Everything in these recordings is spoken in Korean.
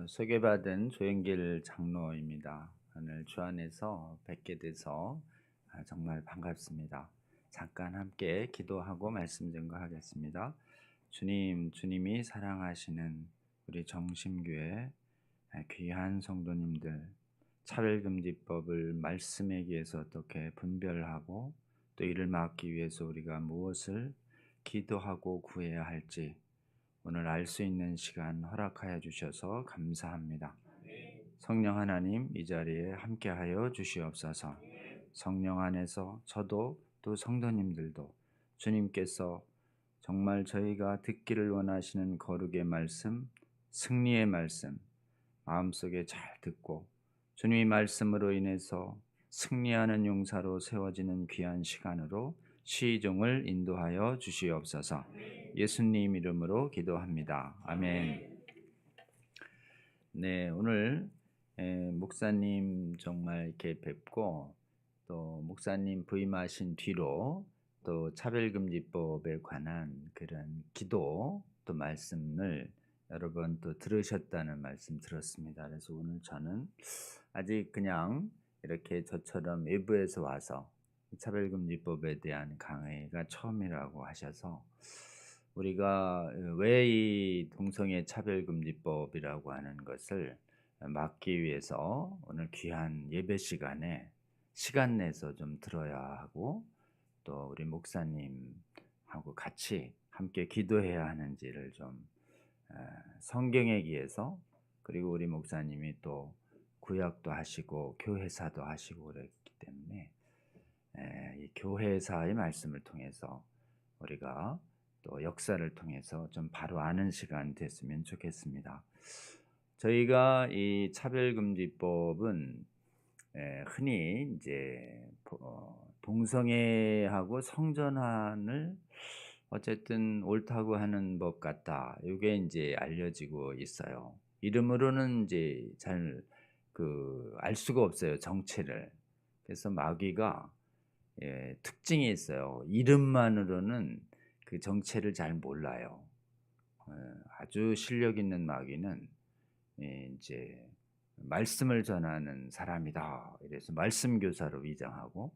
소개받은 조영길 장로입니다. 오늘 주 안에서 뵙게 돼서 정말 반갑습니다. 잠깐 함께 기도하고 말씀 증거하겠습니다. 주님, 주님이 사랑하시는 우리 정심교회 귀한 성도님들, 차별금지법을 말씀에 의해서 어떻게 분별하고 또 이를 막기 위해서 우리가 무엇을 기도하고 구해야 할지 오늘 알 수 있는 시간 허락하여 주셔서 감사합니다. 성령 하나님, 이 자리에 함께하여 주시옵소서. 성령 안에서 저도 또 성도님들도 주님께서 정말 저희가 듣기를 원하시는 거룩의 말씀, 승리의 말씀 마음속에 잘 듣고 주님의 말씀으로 인해서 승리하는 용사로 세워지는 귀한 시간으로 시종을 인도하여 주시옵소서. 예수님 이름으로 기도합니다. 아멘. 네, 오늘 목사님 정말 이렇게 뵙고 또 목사님 부임하신 뒤로 또 차별금지법에 관한 그런 기도 또 말씀을 여러 번 또 들으셨다는 말씀 들었습니다. 그래서 오늘 저는 아직 그냥 이렇게 저처럼 외부에서 와서 차별금지법에 대한 강의가 처음이라고 하셔서 우리가 왜 이 동성애 차별금지법이라고 하는 것을 막기 위해서 오늘 귀한 예배 시간에 시간 내서 좀 들어야 하고 또 우리 목사님하고 같이 함께 기도해야 하는지를 좀 성경에 의해서 그리고 우리 목사님이 또 구약도 하시고 교회사도 하시고 그랬기 때문에 이 교회사의 말씀을 통해서 우리가 또 역사를 통해서 좀 바로 아는 시간 됐으면 좋겠습니다. 저희가 이 차별금지법은 흔히 이제 동성애하고 성전환을 어쨌든 옳다고 하는 법 같다. 이게 이제 알려지고 있어요. 이름으로는 이제 잘 알 수가 없어요, 정체를. 그래서 마귀가 특징이 있어요. 이름만으로는 그 정체를 잘 몰라요. 아주 실력 있는 마귀는 이제 말씀을 전하는 사람이다. 이래서 말씀 교사로 위장하고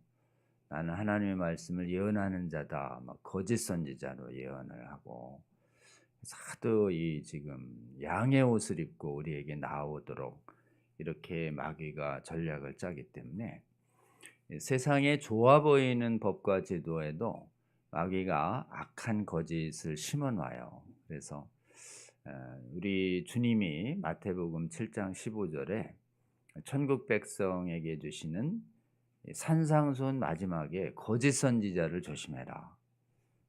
나는 하나님의 말씀을 예언하는 자다. 막 거짓 선지자로 예언을 하고 그래서 하도 이 지금 양의 옷을 입고 우리에게 나오도록 이렇게 마귀가 전략을 짜기 때문에 세상에 좋아 보이는 법과 제도에도 마귀가 악한 거짓을 심어놔요. 그래서 우리 주님이 마태복음 7장 15절에 천국 백성에게 주시는 산상수훈 마지막에 거짓 선지자를 조심해라.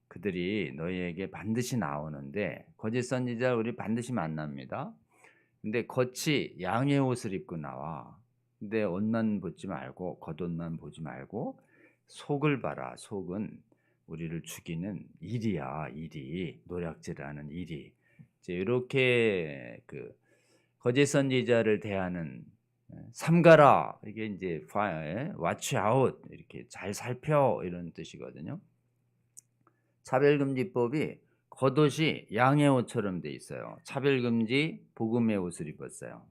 그들이 너희에게 반드시 나오는데 거짓 선지자 우리 반드시 만납니다. 근데 겉이 양의 옷을 입고 나와. 근데 옷만 보지 말고 겉옷만 보지 말고 속을 봐라. 속은 우리를 죽이는 일이야. 일이 노략질하는 일이. 이제 이렇게 그 거짓 선지자를 대하는 삼가라. 이게 이제 watch out 이렇게 잘 살펴 이런 뜻이거든요. 차별금지법이 겉옷이 양의 옷처럼 돼 있어요. 차별금지 복음의 옷을 입었어요.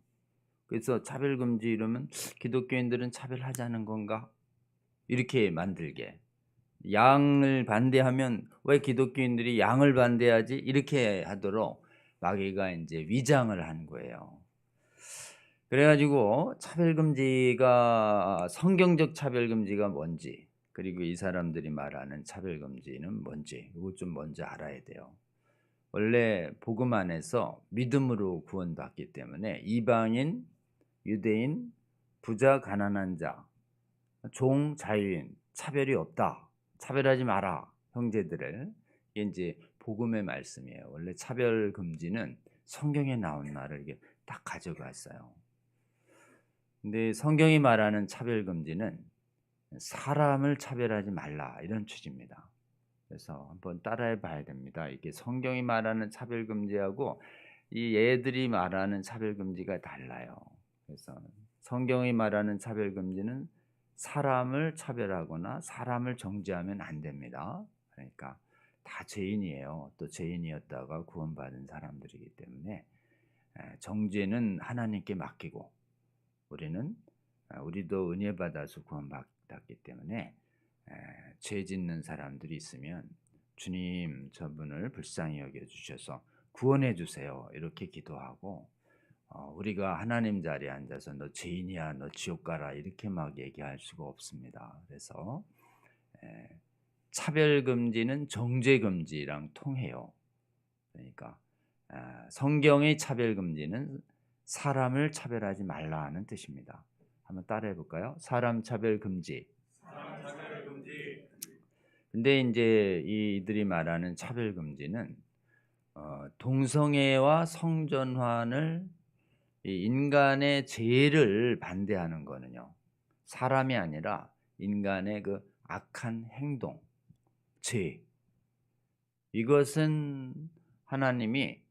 그래서 차별금지 이러면 기독교인들은 차별하자는 건가? 이렇게 만들게. 양을 반대하면 왜 기독교인들이 양을 반대하지? 이렇게 하도록 마귀가 이제 위장을 한 거예요. 그래가지고 차별금지가 성경적 차별금지가 뭔지 그리고 이 사람들이 말하는 차별금지는 뭔지 이거 좀 먼저 알아야 돼요. 원래 복음 안에서 믿음으로 구원받기 때문에 이방인, 유대인, 부자, 가난한 자, 종, 자유인 차별이 없다. 차별하지 마라 형제들을. 이게 이제 복음의 말씀이에요. 원래 차별금지는 성경에 나온 말을 이게 딱 가져갔어요. 근데 성경이 말하는 차별금지는 사람을 차별하지 말라 이런 취지입니다. 그래서 한번 따라해 봐야 됩니다. 이게 성경이 말하는 차별금지하고 이 얘들이 말하는 차별금지가 달라요. 그래서 성경이 말하는 차별금지는 사람을 차별하거나 사람을 정죄하면 안 됩니다. 그러니까 다 죄인이에요. 또 죄인이었다가 구원받은 사람들이기 때문에 정죄는 하나님께 맡기고 우리는 우리도 은혜 받아서 구원받았기 때문에 죄 짓는 사람들이 있으면 주님 저분을 불쌍히 여겨 주셔서 구원해 주세요 이렇게 기도하고 우리가 하나님 자리에 앉아서 너 죄인이야 너 지옥 가라 이렇게 막 얘기할 수가 없습니다. 그래서 차별금지는 정죄금지랑 통해요. 그러니까 성경의 차별금지는 사람을 차별하지 말라 하는 뜻입니다. 한번 따라해 볼까요? 사람 차별금지. 근데 이제 이들이 말하는 차별금지는 동성애와 성전환을 이 인간의 죄를 반대하는 거는요. 사람이 아니라 인간의 그 악한 행동, 죄. 이것은 하나님이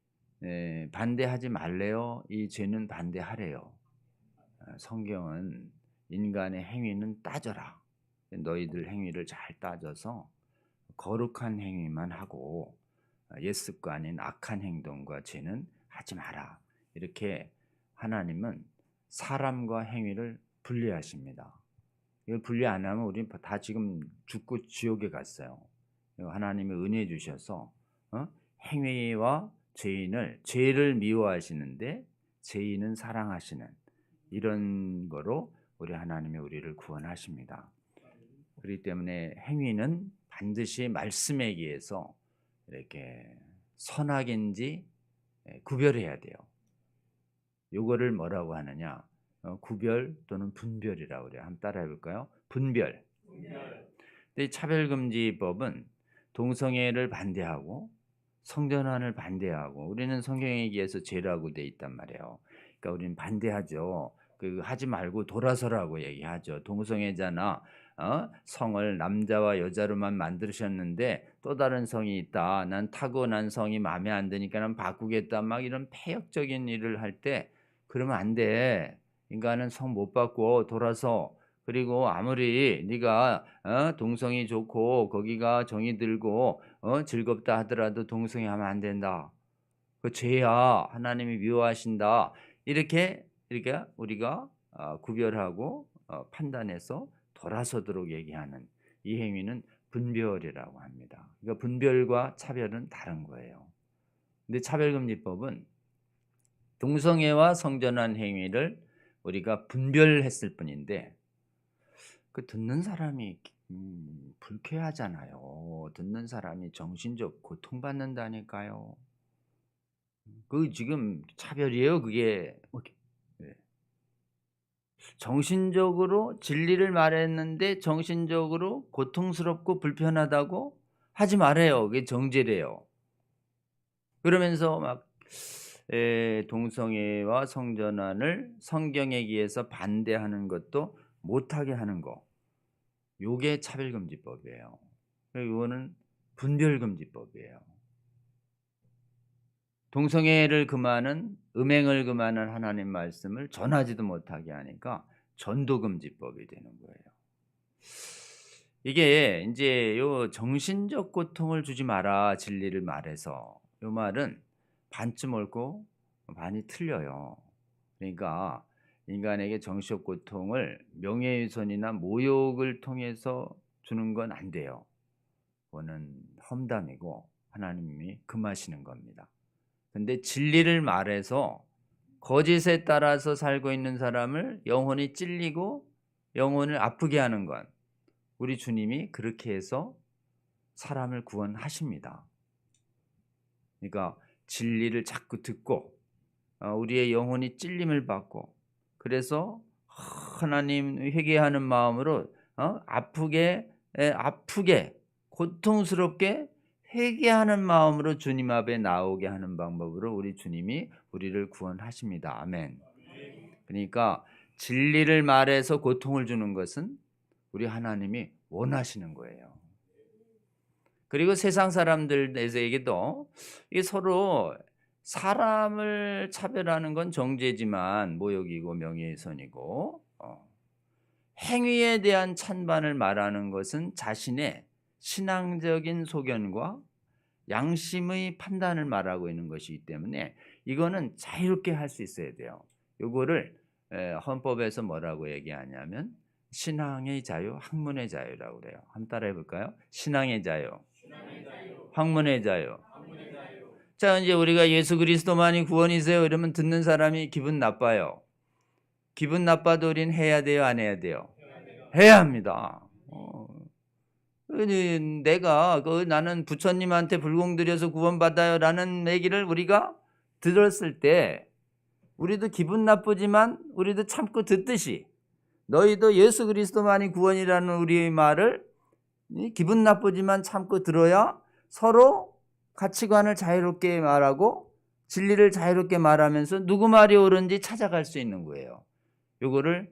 반대하지 말래요. 이 죄는 반대하래요. 성경은 인간의 행위는 따져라. 너희들 행위를 잘 따져서 거룩한 행위만 하고 옛습과 아닌 악한 행동과 죄는 하지 마라. 이렇게 하나님은 사람과 행위를 분리하십니다. 이걸 분리 안 하면 우리 다 지금 죽고 지옥에 갔어요. 하나님이 은혜 주셔서 행위와 죄를 미워하시는데 죄인은 사랑하시는 이런 거로 우리 하나님이 우리를 구원하십니다. 그렇기 때문에 행위는 반드시 말씀에 의해서 이렇게 선악인지 구별해야 돼요. 요거를 뭐라고 하느냐? 구별 또는 분별이라고 그래요. 한번 따라해 볼까요? 분별. 근데 차별금지법은 동성애를 반대하고 성전환을 반대하고 우리는 성경에 의해서 죄라고 돼 있단 말이에요. 그러니까 우리는 반대하죠. 하지 말고 돌아서라고 얘기하죠. 동성애잖아. 성을 남자와 여자로만 만드셨는데 또 다른 성이 있다. 난 타고난 성이 마음에 안 드니까 난 바꾸겠다. 막 이런 폐역적인 일을 할 때 그러면 안 돼. 인간은 성 못 바꿔. 돌아서. 그리고 아무리 네가 동성이 좋고 거기가 정이 들고 즐겁다 하더라도 동성애 하면 안 된다. 그 죄야. 하나님이 미워하신다. 이렇게 우리가 구별하고 판단해서 돌아서도록 얘기하는 이 행위는 분별이라고 합니다. 그러니까 분별과 차별은 다른 거예요. 근데 차별금지법은 동성애와 성전환 행위를 우리가 분별했을 뿐인데 그 듣는 사람이 불쾌하잖아요. 듣는 사람이 정신적 고통받는다니까요. 그 지금 차별이에요, 그게. 네. 정신적으로 진리를 말했는데 정신적으로 고통스럽고 불편하다고 하지 말아요. 그게 정죄래요. 그러면서 막 동성애와 성전환을 성경에 의해서 반대하는 것도 못하게 하는 거. 요게 차별금지법이에요. 이거는 분별금지법이에요. 동성애를 금하는 음행을 금하는 하나님 말씀을 전하지도 못하게 하니까 전도금지법이 되는 거예요. 이게 이제 요 정신적 고통을 주지 마라 진리를 말해서 요 말은 반쯤 옳고 반이 틀려요. 그러니까 인간에게 정신적 고통을 명예훼손이나 모욕을 통해서 주는 건 안 돼요. 그거는 험담이고 하나님이 금하시는 겁니다. 근데 진리를 말해서 거짓에 따라서 살고 있는 사람을 영혼이 찔리고 영혼을 아프게 하는 건 우리 주님이 그렇게 해서 사람을 구원하십니다. 그러니까 진리를 자꾸 듣고 우리의 영혼이 찔림을 받고 그래서 하나님 회개하는 마음으로 아프게 고통스럽게 회개하는 마음으로 주님 앞에 나오게 하는 방법으로 우리 주님이 우리를 구원하십니다. 아멘. 그러니까 진리를 말해서 고통을 주는 것은 우리 하나님이 원하시는 거예요. 그리고 세상 사람들에게도 이게 서로 사람을 차별하는 건 정죄지만 모욕이고 명예훼손이고 행위에 대한 찬반을 말하는 것은 자신의 신앙적인 소견과 양심의 판단을 말하고 있는 것이기 때문에 이거는 자유롭게 할 수 있어야 돼요. 요거를 헌법에서 뭐라고 얘기하냐면 신앙의 자유, 학문의 자유라고 그래요. 한번 따라해 볼까요? 신앙의 자유, 학문의 자유. 자, 이제 우리가 예수 그리스도만이 구원이세요 이러면 듣는 사람이 기분 나빠요. 기분 나빠도 우린 해야 돼요, 안 해야 돼요? 해야 합니다. 내가 나는 부처님한테 불공드려서 구원받아요 라는 얘기를 우리가 들었을 때 우리도 기분 나쁘지만 우리도 참고 듣듯이 너희도 예수 그리스도만이 구원이라는 우리의 말을 기분 나쁘지만 참고 들어야 서로 가치관을 자유롭게 말하고 진리를 자유롭게 말하면서 누구 말이 옳은지 찾아갈 수 있는 거예요. 요거를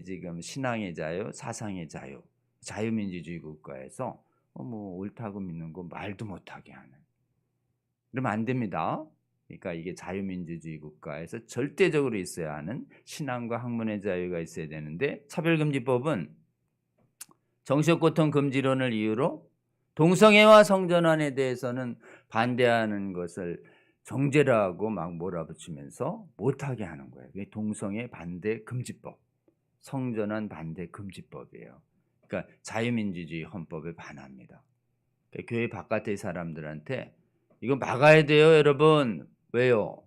지금 신앙의 자유, 사상의 자유, 자유민주주의 국가에서 뭐 옳다고 믿는 거 말도 못하게 하는, 그러면 안 됩니다. 그러니까 이게 자유민주주의 국가에서 절대적으로 있어야 하는 신앙과 학문의 자유가 있어야 되는데, 차별금지법은 정신고통 금지론을 이유로 동성애와 성전환에 대해서는 반대하는 것을 정죄라고 막 몰아붙이면서 못하게 하는 거예요. 그게 동성애 반대 금지법, 성전환 반대 금지법이에요. 그러니까 자유민주주의 헌법에 반합니다. 그러니까 교회 바깥의 사람들한테 이거 막아야 돼요, 여러분. 왜요?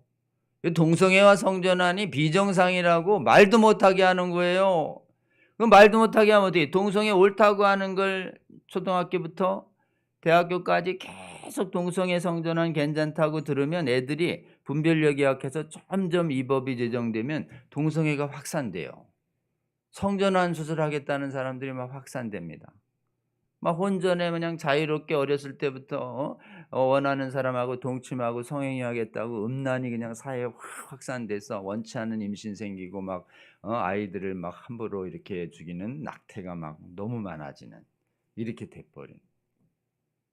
동성애와 성전환이 비정상이라고 말도 못하게 하는 거예요. 그럼 말도 못하게 하면 어떻게? 동성애 옳다고 하는 걸 초등학교부터 대학교까지 계속 동성애 성전환 괜찮다고 들으면 애들이 분별력이 약해서 점점 이 법이 제정되면 동성애가 확산돼요. 성전환 수술하겠다는 사람들이 막 확산됩니다. 막 혼전에 그냥 자유롭게 어렸을 때부터 원하는 사람하고 동침하고 성행위하겠다고 음란이 그냥 사회에 확 확산돼서 원치 않은 임신 생기고 막 아이들을 막 함부로 이렇게 죽이는 낙태가 막 너무 많아지는, 이렇게 돼버린.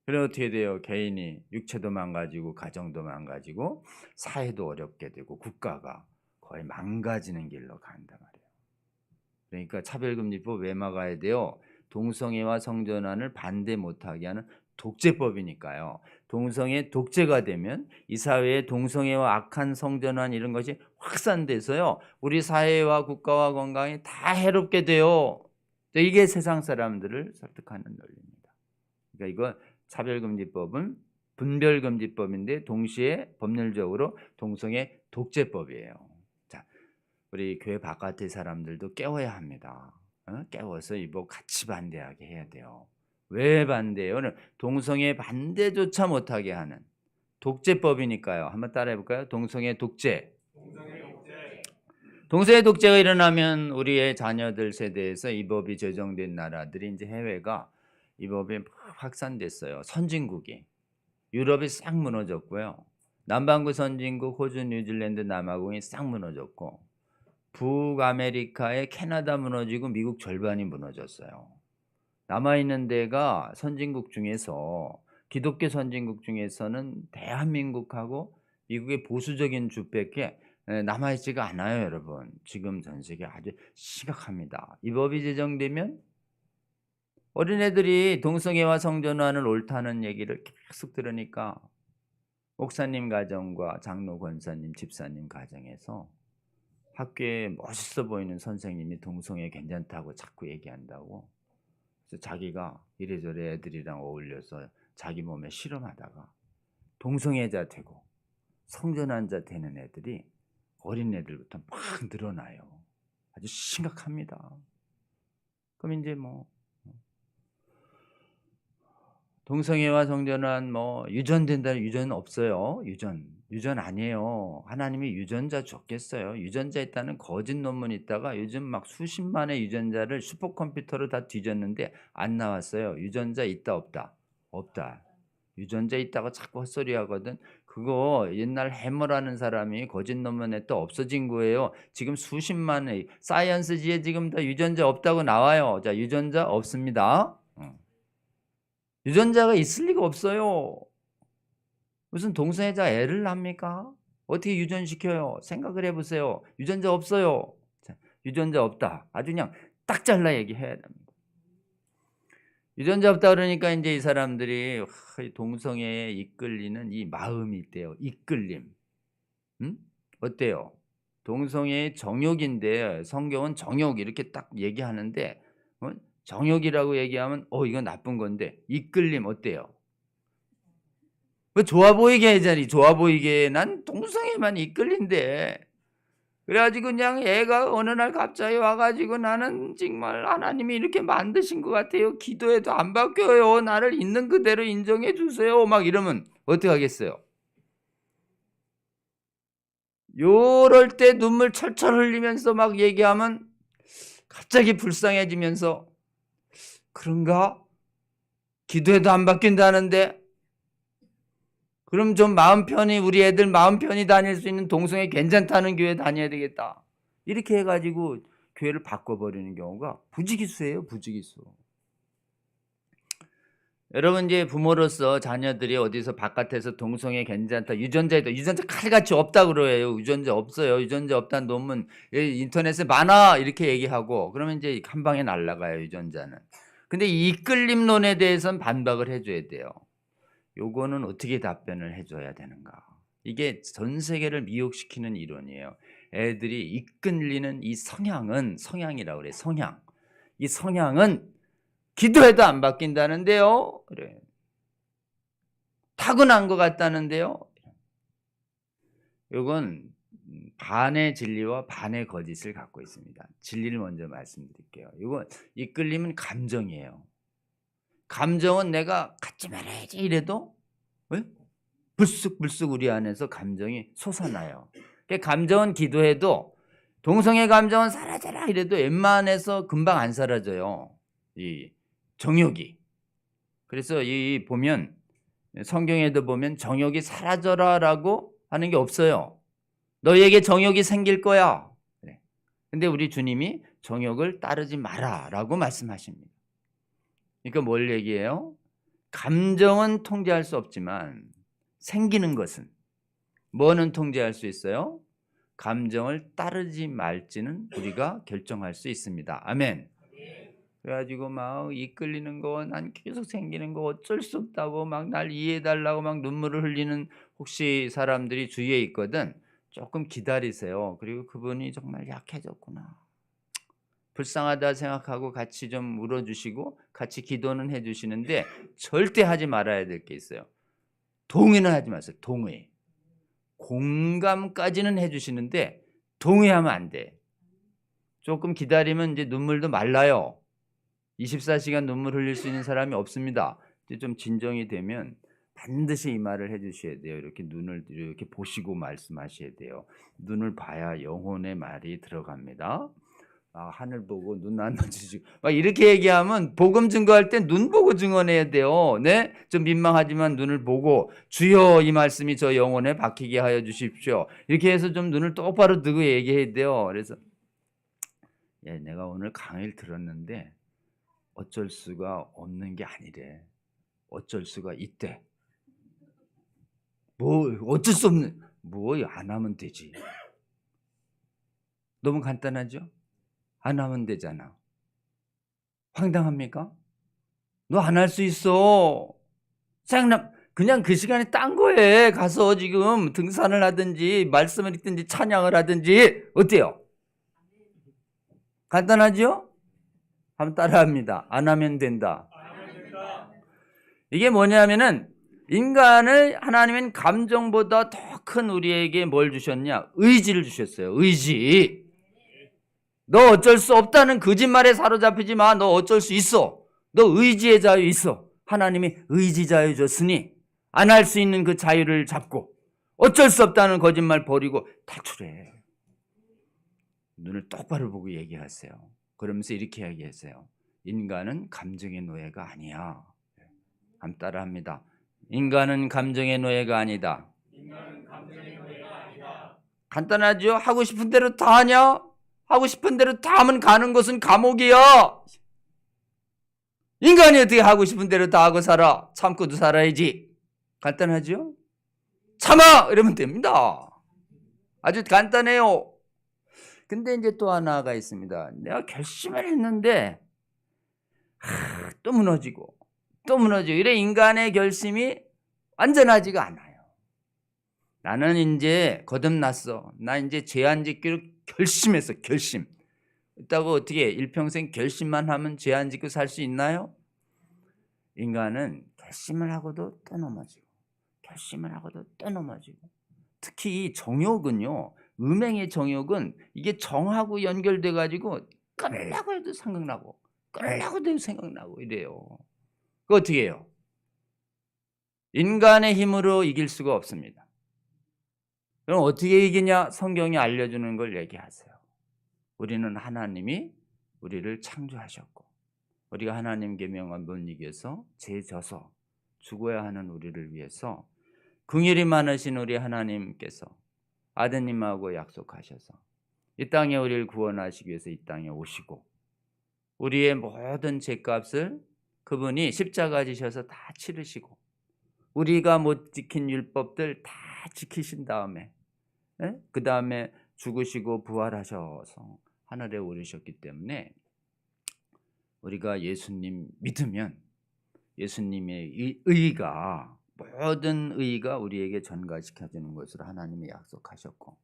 그래 어떻게 돼요? 개인이 육체도 망가지고 가정도 망가지고 사회도 어렵게 되고 국가가 거의 망가지는 길로 간단 말이에요. 그러니까 차별금지법 왜 막아야 돼요? 동성애와 성전환을 반대 못하게 하는 독재법이니까요. 동성애 독재가 되면 이 사회에 동성애와 악한 성전환 이런 것이 확산돼서요, 우리 사회와 국가와 건강이 다 해롭게 돼요. 이게 세상 사람들을 설득하는 논리입니다. 그러니까 이거 차별금지법은 분별금지법인데 동시에 법률적으로 동성애 독재법이에요. 자, 우리 교회 바깥의 사람들도 깨워야 합니다. 깨워서 이 법 같이 반대하게 해야 돼요. 왜 반대해요? 동성애 반대조차 못하게 하는 독재법이니까요. 한번 따라해 볼까요? 동성애 독재. 동성애 독재가 일어나면 우리의 자녀들 세대에서 이 법이 제정된 나라들이 이제 해외가 이 법이 확산됐어요. 선진국이. 유럽이 싹 무너졌고요. 남반구 선진국 호주, 뉴질랜드, 남아공이 싹 무너졌고, 북아메리카의 캐나다 무너지고 미국 절반이 무너졌어요. 남아있는 데가 선진국 중에서, 기독교 선진국 중에서는 대한민국하고 미국의 보수적인 주밖에 남아있지가 않아요, 여러분. 지금 전 세계 아주 심각합니다. 이 법이 제정되면 어린애들이 동성애와 성전환을 옳다는 얘기를 계속 들으니까 목사님 가정과 장로 권사님 집사님 가정에서 학교에 멋있어 보이는 선생님이 동성애 괜찮다고 자꾸 얘기한다고, 그래서 자기가 이래저래 애들이랑 어울려서 자기 몸에 실험하다가 동성애자 되고 성전환자 되는 애들이 어린애들부터 막 늘어나요. 아주 심각합니다. 그럼 이제 뭐 동성애와 성전환 뭐 유전된다는, 유전은 없어요. 유전 아니에요. 하나님이 유전자 줬겠어요. 유전자 있다는 거짓 논문 있다가 요즘 막 수십만의 유전자를 슈퍼컴퓨터로 다 뒤졌는데 안 나왔어요. 유전자 있다 없다? 없다. 유전자 있다고 자꾸 헛소리 하거든. 그거 옛날 해머라는 사람이 거짓 논문에 또 없어진 거예요. 지금 수십만의 사이언스지에 지금 다 유전자 없다고 나와요. 자, 유전자 없습니다. 유전자가 있을 리가 없어요. 무슨 동성애자 애를 낳습니까? 어떻게 유전시켜요? 생각을 해보세요. 유전자 없어요. 자, 유전자 없다. 아주 그냥 딱 잘라 얘기해야 됩니다. 유전자 없다 그러니까 이제 이 사람들이 동성애에 이끌리는 이 마음이 있대요. 이끌림. 응? 어때요? 동성애의 정욕인데 성경은 정욕 이렇게 딱 얘기하는데 정욕이라고 얘기하면 이건 나쁜 건데 이끌림 어때요? 왜 좋아 보이게 하자니? 좋아 보이게 난 동성애만 이끌린대. 그래가지고 그냥 애가 어느 날 갑자기 와가지고 나는 정말 하나님이 이렇게 만드신 것 같아요. 기도해도 안 바뀌어요. 나를 있는 그대로 인정해 주세요. 막 이러면 어떻게 하겠어요? 요럴 때 눈물 철철 흘리면서 막 얘기하면 갑자기 불쌍해지면서 그런가? 기도해도 안 바뀐다는데 그럼 좀 마음 편히 우리 애들 마음 편히 다닐 수 있는 동성애 괜찮다는 교회 다녀야 되겠다. 이렇게 해가지고 교회를 바꿔버리는 경우가 부지기수예요. 부지기수. 여러분 이제 부모로서 자녀들이 어디서 바깥에서 동성애 괜찮다 유전자 칼같이 없다 그래요. 유전자 없어요. 유전자 없다는 논문 인터넷에 많아 이렇게 얘기하고 그러면 이제 한 방에 날아가요. 유전자는. 근데 이 이끌림론에 대해서는 반박을 해줘야 돼요. 요거는 어떻게 답변을 해줘야 되는가? 이게 전 세계를 미혹시키는 이론이에요. 애들이 이끌리는 이 성향이라고 그래. 성향. 이 성향은 기도해도 안 바뀐다는데요. 그래. 타고난 것 같다는데요. 요건 반의 진리와 반의 거짓을 갖고 있습니다. 진리를 먼저 말씀드릴게요. 이건 이끌림은 감정이에요. 감정은 내가 갖지 말아야지 이래도 불쑥불쑥 우리 안에서 감정이 솟아나요. 감정은 기도해도 동성애 감정은 사라져라 이래도 웬만해서 금방 안 사라져요. 이 정욕이. 그래서 이 보면 성경에도 보면 정욕이 사라져라라고 하는 게 없어요. 너희에게 정욕이 생길 거야. 근데 우리 주님이 정욕을 따르지 마라라고 말씀하십니다. 그러니까 뭘 얘기해요? 감정은 통제할 수 없지만 생기는 것은 뭐는 통제할 수 있어요? 감정을 따르지 말지는 우리가 결정할 수 있습니다. 아멘. 그래가지고 막 이끌리는 거, 난 계속 생기는 거 어쩔 수 없다고 막 날 이해해달라고 막 눈물을 흘리는 혹시 사람들이 주위에 있거든. 조금 기다리세요. 그리고 그분이 정말 약해졌구나. 불쌍하다 생각하고 같이 좀 울어주시고 같이 기도는 해주시는데 절대 하지 말아야 될 게 있어요. 동의는 하지 마세요. 동의. 공감까지는 해주시는데 동의하면 안 돼. 조금 기다리면 이제 눈물도 말라요. 24시간 눈물 흘릴 수 있는 사람이 없습니다. 이제 좀 진정이 되면 반드시 이 말을 해주셔야 돼요. 이렇게 눈을 이렇게 보시고 말씀하셔야 돼요. 눈을 봐야 영혼의 말이 들어갑니다. 하늘 보고 눈 안 떠주시고 막 이렇게 얘기하면 복음 증거할 때 눈 보고 증언해야 돼요. 네, 좀 민망하지만 눈을 보고 주여 이 말씀이 저 영혼에 박히게 하여 주십시오. 이렇게 해서 좀 눈을 똑바로 뜨고 얘기해야 돼요. 그래서 내가 오늘 강의를 들었는데 어쩔 수가 없는 게 아니래. 어쩔 수가 있대. 뭐 어쩔 수 없는 뭐 안 하면 되지. 너무 간단하죠? 안 하면 되잖아. 황당합니까? 너 안 할 수 있어. 그냥 그 시간에 딴 거에 가서 지금 등산을 하든지 말씀을 읽든지 찬양을 하든지 어때요? 간단하죠? 한번 따라합니다. 안 하면 된다. 이게 뭐냐면은 인간을 하나님은 감정보다 더 큰 우리에게 뭘 주셨냐? 의지를 주셨어요. 의지. 너 어쩔 수 없다는 거짓말에 사로잡히지 마. 너 어쩔 수 있어. 너 의지의 자유 있어. 하나님이 의지 자유 줬으니 안 할 수 있는 그 자유를 잡고 어쩔 수 없다는 거짓말 버리고 탈출해. 눈을 똑바로 보고 얘기하세요. 그러면서 이렇게 얘기하세요. 인간은 감정의 노예가 아니야. 한번 따라합니다. 인간은 감정의 노예가 아니다. 간단하죠? 하고 싶은 대로 다 하냐? 하고 싶은 대로 다 하면 가는 곳은 감옥이야. 인간이 어떻게 하고 싶은 대로 다 하고 살아? 참고도 살아야지. 간단하죠? 참아! 이러면 됩니다. 아주 간단해요. 근데 이제 또 하나가 있습니다. 내가 결심을 했는데 또 무너지고 또 무너지고 이래 인간의 결심이 완전하지가 않아요. 나는 이제 거듭났어. 나 이제 죄 안 짓기로 결심했어. 결심. 있다고 어떻게 일평생 결심만 하면 죄 안 짓고 살 수 있나요? 인간은 결심을 하고도 또 넘어지고 결심을 하고도 또 넘어지고 특히 정욕은요. 음행의 정욕은 이게 정하고 연결돼 가지고 끊으려고 해도 생각나고 끊으려고 해도 생각나고 이래요. 그거 어떻게 해요? 인간의 힘으로 이길 수가 없습니다. 그럼 어떻게 이기냐? 성경이 알려주는 걸 얘기하세요. 우리는 하나님이 우리를 창조하셨고 우리가 하나님 계명을 못 이겨서 죄 져서 죽어야 하는 우리를 위해서 긍휼이 많으신 우리 하나님께서 아드님하고 약속하셔서 이 땅에 우리를 구원하시기 위해서 이 땅에 오시고 우리의 모든 죄값을 그분이 십자가 지셔서 다 치르시고 우리가 못 지킨 율법들 다 지키신 다음에 그 다음에 죽으시고 부활하셔서 하늘에 오르셨기 때문에 우리가 예수님 믿으면 예수님의 의가 모든 의가 우리에게 전가시켜주는 것으로 하나님이 약속하셨고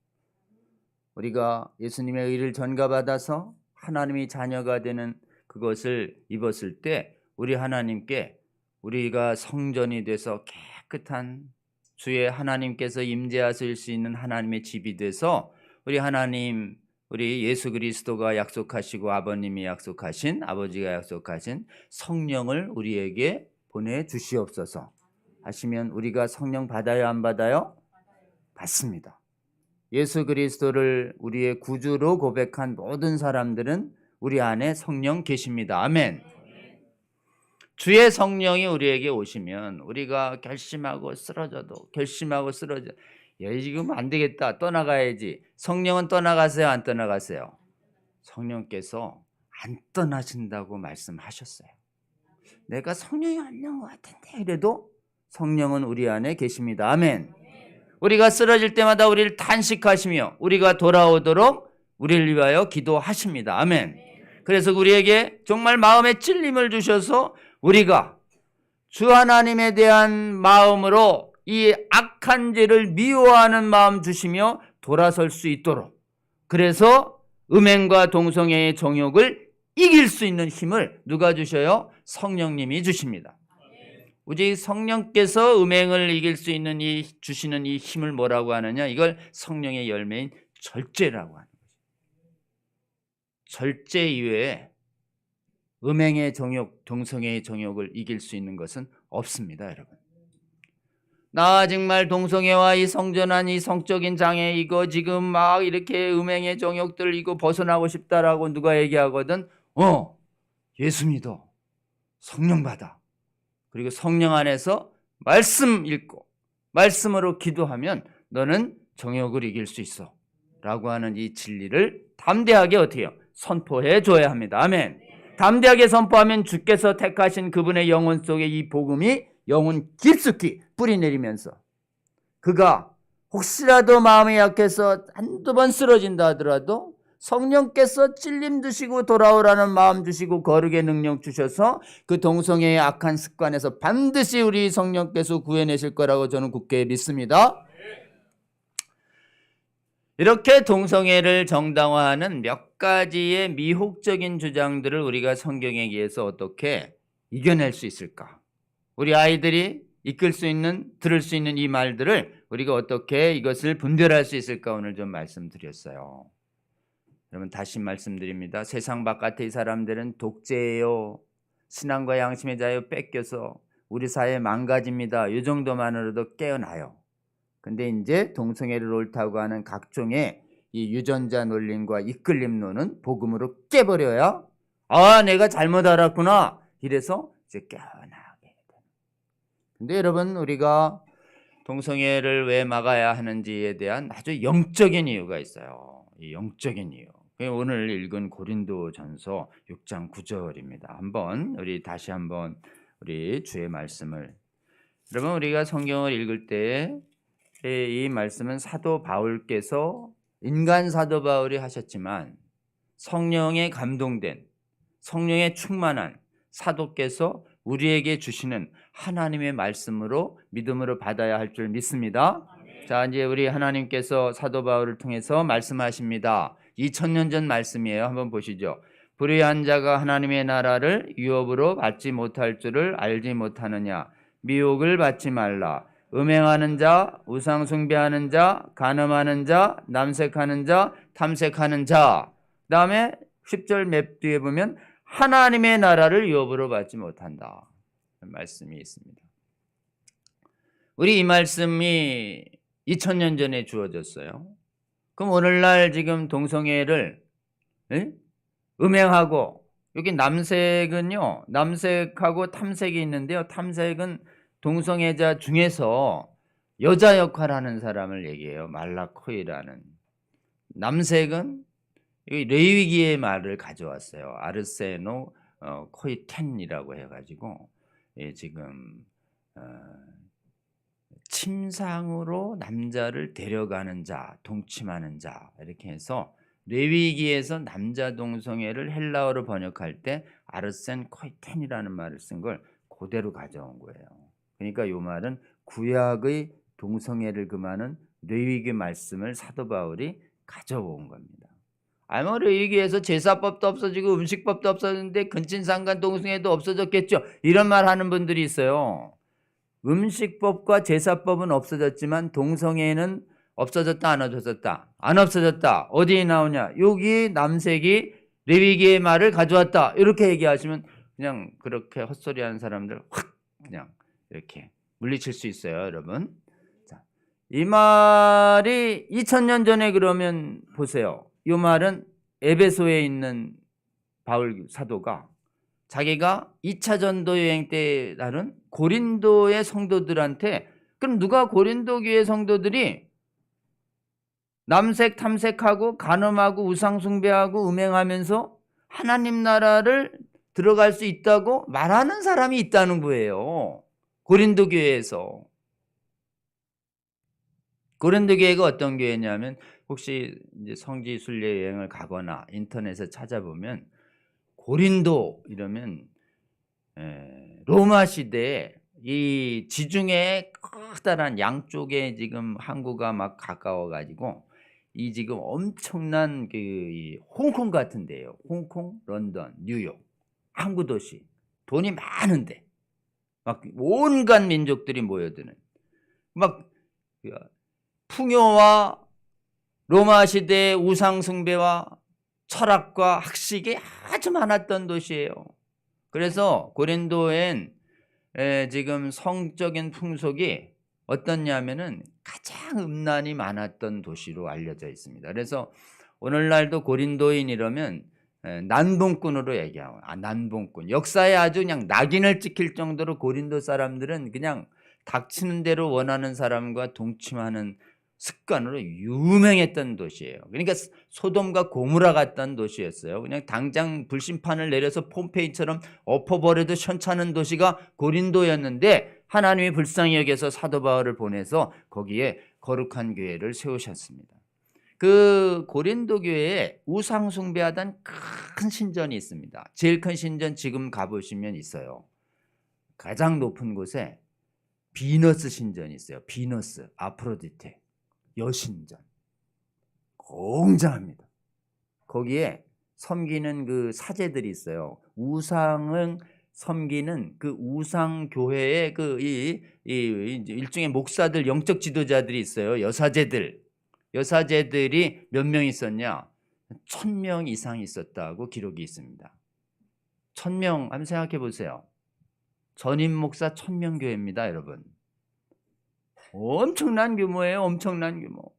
우리가 예수님의 의를 전가받아서 하나님이 자녀가 되는 그것을 입었을 때 우리 하나님께 우리가 성전이 돼서 깨끗한 주의 하나님께서 임재하실 수 있는 하나님의 집이 돼서 우리 하나님 우리 예수 그리스도가 약속하시고 아버님이 약속하신 아버지가 약속하신 성령을 우리에게 보내주시옵소서 하시면 우리가 성령 받아요 안 받아요? 받습니다. 예수 그리스도를 우리의 구주로 고백한 모든 사람들은 우리 안에 성령 계십니다. 아멘. 주의 성령이 우리에게 오시면 우리가 결심하고 쓰러져 지금 안 되겠다 떠나가야지. 성령은 떠나가세요 안 떠나가세요? 성령께서 안 떠나신다고 말씀하셨어요. 내가 성령이 없는 것 같은데 이래도 성령은 우리 안에 계십니다. 아멘. 우리가 쓰러질 때마다 우리를 탄식하시며 우리가 돌아오도록 우리를 위하여 기도하십니다. 아멘. 그래서 우리에게 정말 마음에 찔림을 주셔서 우리가 주 하나님에 대한 마음으로 이 악한 죄를 미워하는 마음 주시며 돌아설 수 있도록 그래서 음행과 동성애의 정욕을 이길 수 있는 힘을 누가 주셔요? 성령님이 주십니다. 오직 성령께서 음행을 이길 수 있는 주시는 이 힘을 뭐라고 하느냐? 이걸 성령의 열매인 절제라고 하는 거죠. 절제 이외에 음행의 정욕, 동성애의 정욕을 이길 수 있는 것은 없습니다, 여러분. 나 정말 동성애와 이 성전한 이 성적인 장애 이거 지금 막 이렇게 음행의 정욕들 이거 벗어나고 싶다라고 누가 얘기하거든. 예수 믿어. 성령 받아. 그리고 성령 안에서 말씀 읽고 말씀으로 기도하면 너는 정욕을 이길 수 있어 라고 하는 이 진리를 담대하게 어떻게 해요? 선포해 줘야 합니다. 아멘. 담대하게 선포하면 주께서 택하신 그분의 영혼 속에 이 복음이 영혼 깊숙이 뿌리 내리면서 그가 혹시라도 마음이 약해서 한두 번 쓰러진다 하더라도 성령께서 찔림 주시고 돌아오라는 마음 주시고 거룩의 능력 주셔서 그 동성애의 악한 습관에서 반드시 우리 성령께서 구해내실 거라고 저는 굳게 믿습니다. 이렇게 동성애를 정당화하는 몇 가지의 미혹적인 주장들을 우리가 성경에 의해서 어떻게 이겨낼 수 있을까? 우리 아이들이 이끌 수 있는, 들을 수 있는 이 말들을 우리가 어떻게 이것을 분별할 수 있을까 오늘 좀 말씀드렸어요. 여러분 다시 말씀드립니다. 세상 바깥의 사람들은 독재예요. 신앙과 양심의 자유 뺏겨서 우리 사회 망가집니다. 이 정도만으로도 깨어나요. 근데 이제 동성애를 옳다고 하는 각종의 이 유전자 논림과 이끌림론은 복음으로 깨버려야 내가 잘못 알았구나 이래서 이제 깨어나게 돼요. 근데 여러분 우리가 동성애를 왜 막아야 하는지에 대한 아주 영적인 이유가 있어요. 이 영적인 이유. 오늘 읽은 고린도전서 6장 9절입니다. 한번 우리 다시 한번 우리 주의 말씀을 여러분 우리가 성경을 읽을 때 이 말씀은 사도 바울께서 인간 사도 바울이 하셨지만 성령에 감동된 성령에 충만한 사도께서 우리에게 주시는 하나님의 말씀으로 믿음으로 받아야 할 줄 믿습니다. 자, 이제 우리 하나님께서 사도 바울을 통해서 말씀하십니다. 2000년 전 말씀이에요. 한번 보시죠. 불의한 자가 하나님의 나라를 유업으로 받지 못할 줄을 알지 못하느냐. 미혹을 받지 말라. 음행하는 자, 우상 숭배하는 자, 간음하는 자, 남색하는 자, 탐색하는 자. 그다음에 10절 맵 뒤에 보면 하나님의 나라를 유업으로 받지 못한다. 말씀이 있습니다. 우리 이 말씀이 2000년 전에 주어졌어요. 그럼 오늘날 지금 동성애를 음행하고, 여기 남색은요, 남색하고 탐색이 있는데요. 탐색은 동성애자 중에서 여자 역할하는 사람을 얘기해요. 말라코이라는. 남색은 레위기의 말을 가져왔어요. 아르세노 코이텐이라고 해가지고 지금 침상으로 남자를 데려가는 자, 동침하는 자, 이렇게 해서 레위기에서 남자 동성애를 헬라어로 번역할 때 아르센 코이텐이라는 말을 쓴 걸 그대로 가져온 거예요. 그러니까 이 말은 구약의 동성애를 금하는 레위기 말씀을 사도 바울이 가져온 겁니다. 뭐 레위기에서 제사법도 없어지고 음식법도 없어졌는데 근친상간 동성애도 없어졌겠죠. 이런 말 하는 분들이 있어요. 음식법과 제사법은 없어졌지만 동성애는 없어졌다, 안 없어졌다? 안 없어졌다. 어디에 나오냐? 여기 남색이 레위기의 말을 가져왔다. 이렇게 얘기하시면 그냥 그렇게 헛소리하는 사람들 확 그냥 이렇게 물리칠 수 있어요, 여러분. 자, 이 말이 2000년 전에 그러면 보세요. 이 말은 에베소에 있는 바울 사도가 자기가 2차 전도 여행 때 다른 고린도의 성도들한테, 그럼 누가 고린도 교회 성도들이 남색 탐색하고 간음하고 우상 숭배하고 음행하면서 하나님 나라를 들어갈 수 있다고 말하는 사람이 있다는 거예요. 고린도 교회에서. 고린도 교회가 어떤 교회냐면, 혹시 이제 성지 순례 여행을 가거나 인터넷에 찾아보면 고린도 이러면 로마 시대에 이 지중해 커다란 양쪽에 지금 항구가 막 가까워 가지고 이 지금 엄청난 그 홍콩 같은 데예요. 홍콩, 런던, 뉴욕, 항구 도시. 돈이 많은데 막 온갖 민족들이 모여드는, 막 풍요와 로마 시대의 우상 숭배와 철학과 학식이 아주 많았던 도시예요. 그래서 고린도엔 지금 성적인 풍속이 어떻냐면은 가장 음란이 많았던 도시로 알려져 있습니다. 그래서 오늘날도 고린도인 이러면 난봉꾼으로 얘기하고, 난봉꾼. 역사에 아주 그냥 낙인을 찍힐 정도로 고린도 사람들은 그냥 닥치는 대로 원하는 사람과 동침하는 습관으로 유명했던 도시예요. 그러니까 소돔과 고무라 같던 도시였어요. 그냥 당장 불심판을 내려서 폼페이처럼 엎어버려도 현찮은 도시가 고린도였는데, 하나님이 불쌍히 여겨서 사도 바울을 보내서 거기에 거룩한 교회를 세우셨습니다. 그 고린도 교회에 우상 숭배하던 큰 신전이 있습니다. 제일 큰 신전 지금 가보시면 있어요. 가장 높은 곳에 비너스 신전이 있어요. 비너스, 아프로디테 여신전. 굉장합니다. 거기에 섬기는 그 사제들이 있어요. 우상을 섬기는 그 우상 교회의 그 일종의 목사들, 영적 지도자들이 있어요. 여사제들이 몇 명 있었냐? 1000명 이상 있었다고 기록이 있습니다. 1000명 한번 생각해 보세요. 전임 목사 1000명 교회입니다, 여러분. 엄청난 규모예요. 엄청난 규모.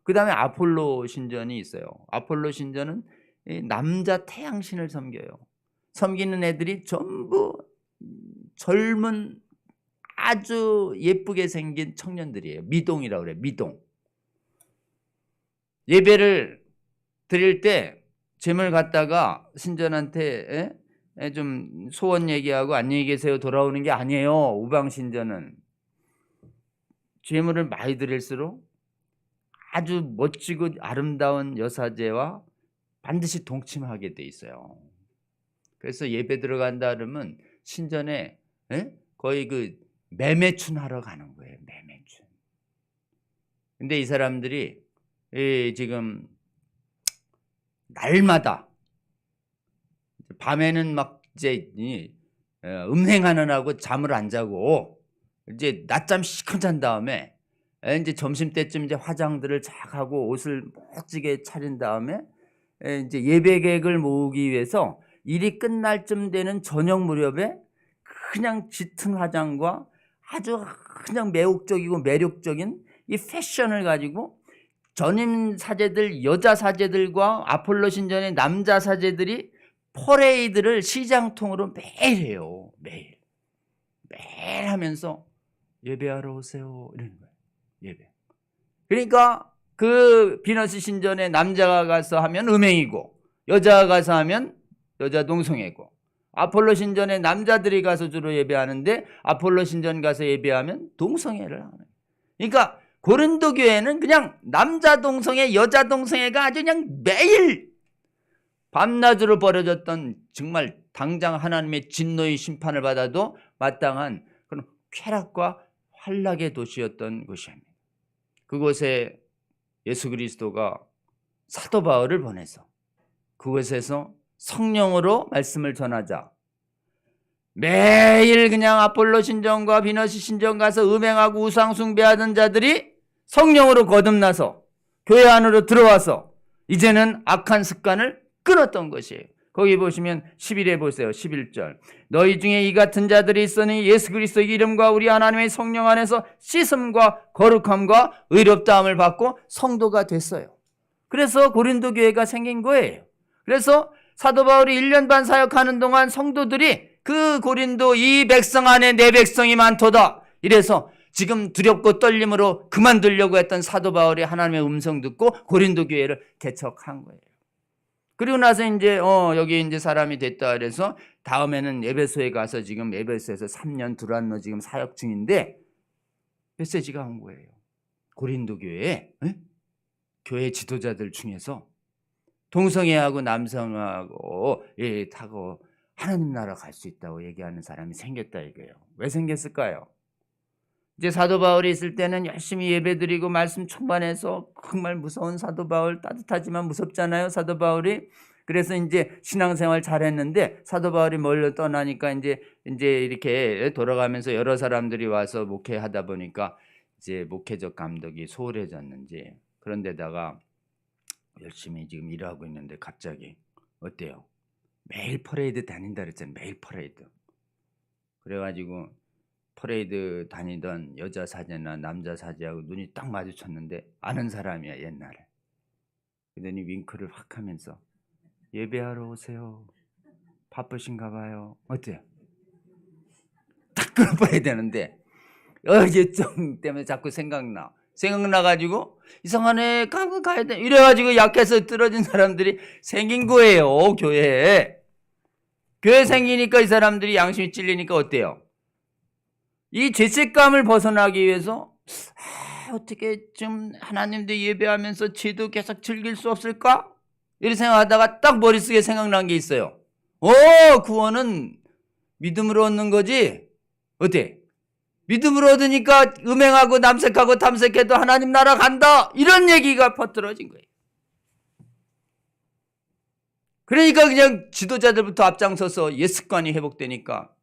그 다음에 아폴로 신전이 있어요. 아폴로 신전은 남자 태양신을 섬겨요. 섬기는 애들이 전부 젊은 아주 예쁘게 생긴 청년들이에요. 미동이라고 그래요. 미동. 예배를 드릴 때 재물 갖다가 신전한테 좀 소원 얘기하고 안녕히 계세요 돌아오는 게 아니에요. 우방신전은 재물을 많이 드릴수록 아주 멋지고 아름다운 여사제와 반드시 동침하게 돼 있어요. 그래서 예배 들어간다 그러면 신전에 거의 그 매매춘 하러 가는 거예요. 매매춘. 근데 이 사람들이 지금 날마다 밤에는 막 이제 음행하느라고 잠을 안 자고 이제 낮잠 시커 잔 다음에 이제 점심 때쯤 이제 화장들을 쫙 하고 옷을 멋지게 차린 다음에 이제 예배객을 모으기 위해서 일이 끝날 쯤 되는 저녁 무렵에 그냥 짙은 화장과 아주 그냥 매혹적이고 매력적인 이 패션을 가지고 전임 사제들, 여자 사제들과 아폴로 신전의 남자 사제들이 퍼레이드를 시장통으로 매일 해요. 매일 하면서 예배하러 오세요 이러는 거예요. 예배. 그러니까 그 비너스 신전에 남자가 가서 하면 음행이고 여자가 가서 하면 여자 동성애고, 아폴로 신전에 남자들이 가서 주로 예배하는데 아폴로 신전 가서 예배하면 동성애를 하는 거예요. 그러니까 고린도 교회는 그냥 남자 동성애, 여자 동성애가 아주 그냥 매일 밤낮으로 벌어졌던, 정말 당장 하나님의 진노의 심판을 받아도 마땅한 그런 쾌락과 환락의 도시였던 곳입니다. 그곳에 예수 그리스도가 사도 바울을 보내서 그곳에서 성령으로 말씀을 전하자 매일 그냥 아폴로 신전과 비너스 신전 가서 음행하고 우상 숭배하던 자들이 성령으로 거듭나서 교회 안으로 들어와서 이제는 악한 습관을 끊었던 것이에요. 거기 보시면 11에 보세요. 11절. 너희 중에 이 같은 자들이 있으니 예수 그리스도의 이름과 우리 하나님의 성령 안에서 씻음과 거룩함과 의롭다함을 받고 성도가 됐어요. 그래서 고린도 교회가 생긴 거예요. 그래서 사도 바울이 1년 반 사역하는 동안 성도들이 그 고린도 이 백성 안에 내 백성이 많도다, 이래서 지금 두렵고 떨림으로 그만두려고 했던 사도 바울이 하나님의 음성 듣고 고린도 교회를 개척한 거예요. 그리고 나서 이제 여기 이제 사람이 됐다 그래서 다음에는 에베소에 가서 지금 에베소에서 3년 두란노 지금 사역 중인데 메시지가 온 거예요. 고린도 교회에 교회 지도자들 중에서 동성애하고 남성하고 타고 하나님 나라 갈 수 있다고 얘기하는 사람이 생겼다 이거예요. 왜 생겼을까요? 이제 사도 바울이 있을 때는 열심히 예배드리고 말씀 충만해서 정말 무서운 사도 바울, 따뜻하지만 무섭잖아요, 사도 바울이. 그래서 이제 신앙생활 잘했는데 사도 바울이 멀리 떠나니까 이제 이렇게 돌아가면서 여러 사람들이 와서 목회하다 보니까 이제 목회적 감독이 소홀해졌는지, 그런데다가 열심히 지금 일하고 있는데 갑자기 어때요? 매일 퍼레이드 다닌다 그랬잖아요. 매일 퍼레이드. 그래가지고 퍼레이드 다니던 여자 사제나 남자 사제하고 눈이 딱 마주쳤는데 아는 사람이야, 옛날에. 그러더니 윙크를 확 하면서 예배하러 오세요. 바쁘신가 봐요. 어때요? 딱 끊어버려야 되는데 예정 때문에 자꾸 생각나가지고 이상하네, 가야 돼 이래가지고 약해서 떨어진 사람들이 생긴 거예요. 교회에 생기니까 이 사람들이 양심이 찔리니까 어때요? 이 죄책감을 벗어나기 위해서 어떻게 좀 하나님도 예배하면서 죄도 계속 즐길 수 없을까? 이렇게 생각하다가 딱 머릿속에 생각난 게 있어요. 구원은 믿음으로 얻는 거지. 어때? 믿음으로 얻으니까 음행하고 남색하고 탐색해도 하나님 나라 간다, 이런 얘기가 퍼뜨려진 거예요. 그러니까 그냥 지도자들부터 앞장서서 옛 습관이 회복되니까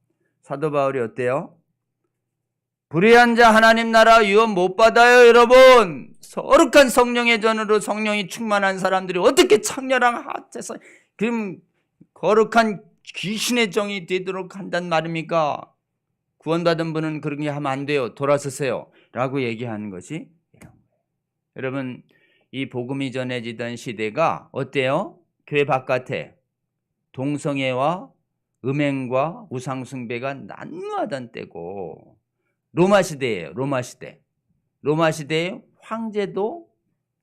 사도 바울이 어때요? 불의한 자 하나님 나라 유업 못 받아요. 여러분, 거룩한 성령의 전으로 성령이 충만한 사람들이 어떻게 창렬한 하트에서 그럼 거룩한 귀신의 정이 되도록 한단 말입니까? 구원받은 분은 그런 게 하면 안 돼요. 돌아서세요 라고 얘기하는 것이 이런 거예요. 여러분, 이 복음이 전해지던 시대가 어때요? 교회 바깥에 동성애와 음행과 우상숭배가 난무하던 때고, 로마 시대예요. 로마 시대에 황제도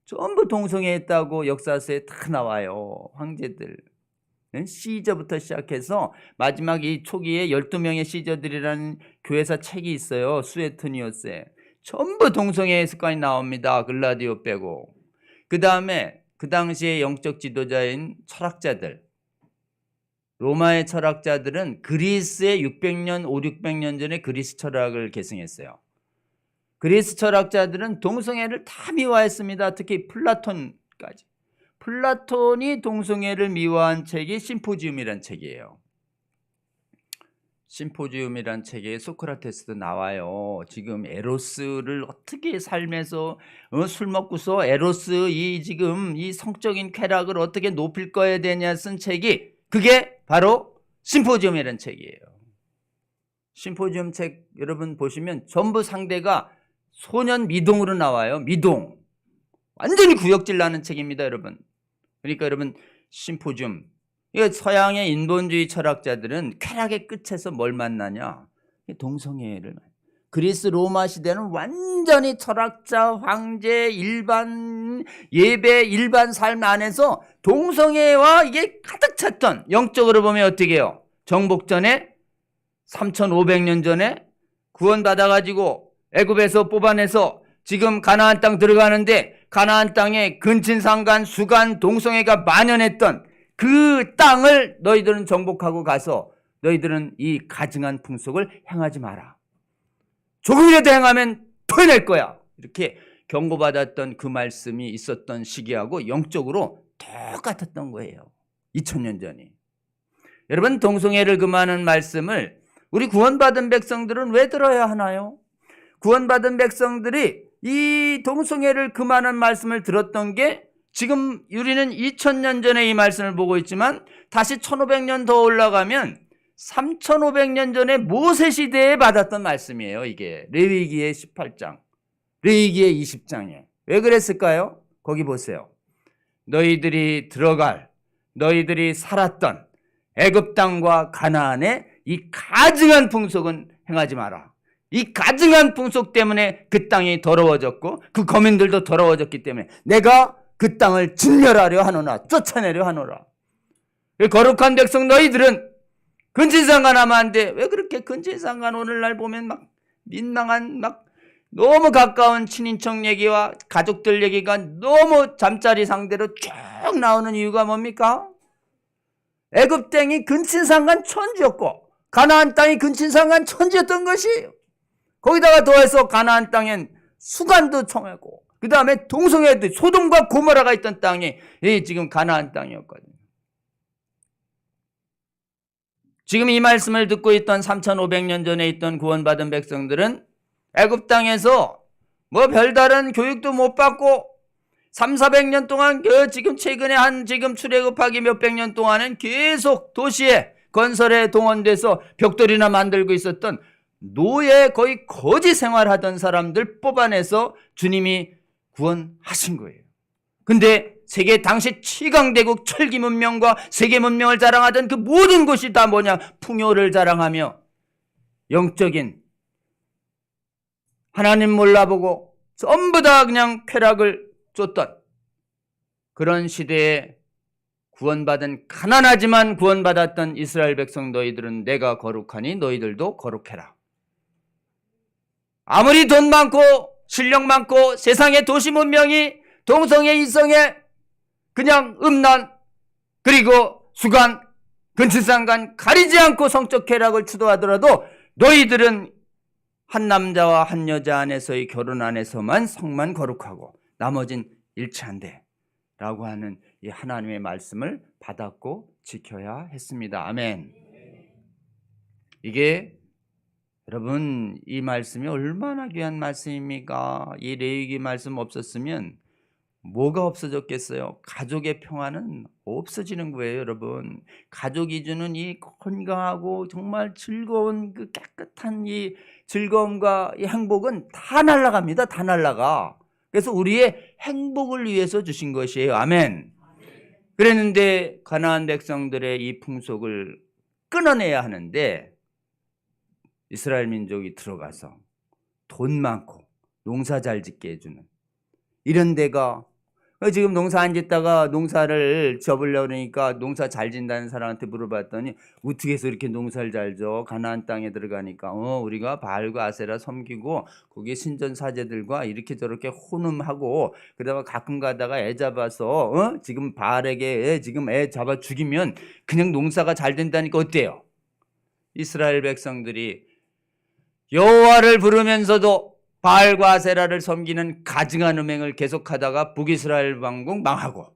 전부 동성애했다고 역사서에 다 나와요. 황제들. 시저부터 시작해서 마지막 이 초기에 12명의 시저들이라는 교회사 책이 있어요. 수에토니오스에. 전부 동성애 습관이 나옵니다. 글라디오 빼고. 그 다음에 그 당시에 영적 지도자인 철학자들, 로마의 철학자들은 그리스의 600년, 5, 600년 전에 그리스 철학을 계승했어요. 그리스 철학자들은 동성애를 다 미화했습니다. 특히 플라톤까지. 플라톤이 동성애를 미화한 책이 심포지움이란 책이에요. 심포지움이란 책에 소크라테스도 나와요. 지금 에로스를 어떻게 삶에서 술 먹고서 에로스 지금 이 성적인 쾌락을 어떻게 높일 거야 되냐 쓴 책이 그게 바로 심포지움이라는 책이에요. 심포지움 책 여러분 보시면 전부 상대가 소년 미동으로 나와요. 미동. 완전히 구역질 나는 책입니다, 여러분. 그러니까 여러분 심포지움. 서양의 인본주의 철학자들은 쾌락의 끝에서 뭘 만나냐? 동성애를. 그리스 로마 시대는 완전히 철학자, 황제, 일반 예배, 일반 삶 안에서 동성애와 이게 가득 찼던, 영적으로 보면 어떻게 해요? 정복전에 3500년 전에 구원받아가지고 애굽에서 뽑아내서 지금 가나안 땅 들어가는데 가나안 땅에 근친상간, 수간, 동성애가 만연했던 그 땅을 너희들은 정복하고 가서 너희들은 이 가증한 풍속을 행하지 마라. 조금이라도 행하면 토해낼 거야. 이렇게 경고받았던 그 말씀이 있었던 시기하고 영적으로 똑같았던 거예요. 2000년 전이. 여러분 동성애를 금하는 말씀을 우리 구원받은 백성들은 왜 들어야 하나요? 구원받은 백성들이 이 동성애를 금하는 말씀을 들었던 게 지금 우리는 2000년 전에 이 말씀을 보고 있지만 다시 1500년 더 올라가면 3500년 전에 모세 시대에 받았던 말씀이에요. 이게 레위기의 18장, 레위기의 20장에. 왜 그랬을까요? 거기 보세요. 너희들이 너희들이 살았던 애굽 땅과 가나안의 이 가증한 풍속은 행하지 마라. 이 가증한 풍속 때문에 그 땅이 더러워졌고 그 거민들도 더러워졌기 때문에 내가 그 땅을 진멸하려 하노라, 쫓아내려 하노라. 거룩한 백성 너희들은 근친상간 하면 안 돼. 왜 그렇게 근친상간 오늘날 보면 막 민망한 막 너무 가까운 친인척 얘기와 가족들 얘기가 너무 잠자리 상대로 쭉 나오는 이유가 뭡니까? 애굽 땅이 근친상간 천지였고 가나안 땅이 근친상간 천지였던 것이에요. 거기다가 더해서 가나안 땅엔 수간도 청하고 그 다음에 동성애도 소돔과 고모라가 있던 땅이 지금 가나안 땅이었거든요. 지금 이 말씀을 듣고 있던 3500년 전에 있던 구원받은 백성들은 애굽 땅에서 뭐 별다른 교육도 못 받고 300~400년 동안 지금 최근에 지금 출애굽하기 몇백 년 동안은 계속 도시에 건설에 동원돼서 벽돌이나 만들고 있었던 노예 거의 거지 생활하던 사람들 뽑아내서 주님이 구원하신 거예요. 근데 세계 당시 최강대국 철기 문명과 세계 문명을 자랑하던 그 모든 곳이 다 뭐냐? 풍요를 자랑하며 영적인 하나님 몰라보고 전부 다 그냥 쾌락을 쫓던 그런 시대에 구원받은 가난하지만 구원받았던 이스라엘 백성 너희들은 내가 거룩하니 너희들도 거룩해라. 아무리 돈 많고 실력 많고 세상의 도시 문명이 동성애 이성애 그냥 음란 그리고 수간 근친상간 가리지 않고 성적 쾌락을 추도하더라도 너희들은 한 남자와 한 여자 안에서의 결혼 안에서만 성만 거룩하고 나머진 일치한대 라고 하는 이 하나님의 말씀을 받았고 지켜야 했습니다. 아멘. 이게 여러분 이 말씀이 얼마나 귀한 말씀입니까? 이 레위기 말씀 없었으면 뭐가 없어졌겠어요? 가족의 평화는 없어지는 거예요, 여러분. 가족이 주는 이 건강하고 정말 즐거운 그 깨끗한 이 즐거움과 이 행복은 다 날아갑니다. 다 날아가. 그래서 우리의 행복을 위해서 주신 것이에요. 아멘. 그랬는데 가나안 백성들의 이 풍속을 끊어내야 하는데 이스라엘 민족이 들어가서 돈 많고 농사 잘 짓게 해주는 이런 데가 지금 농사 안 짓다가 농사를 접으려고 그러니까 농사 잘 짓는다는 사람한테 물어봤더니 어떻게 해서 이렇게 농사를 잘 져? 가나안 땅에 들어가니까 우리가 바알과 아세라 섬기고 거기 신전 사제들과 이렇게 저렇게 혼음하고 그다음에 가끔 가다가 애 잡아서 지금 바알에게 지금 애 잡아 죽이면 그냥 농사가 잘 된다니까 어때요? 이스라엘 백성들이 여호와를 부르면서도 바알과 아세라를 섬기는 가증한 음행을 계속하다가 북이스라엘 왕국 망하고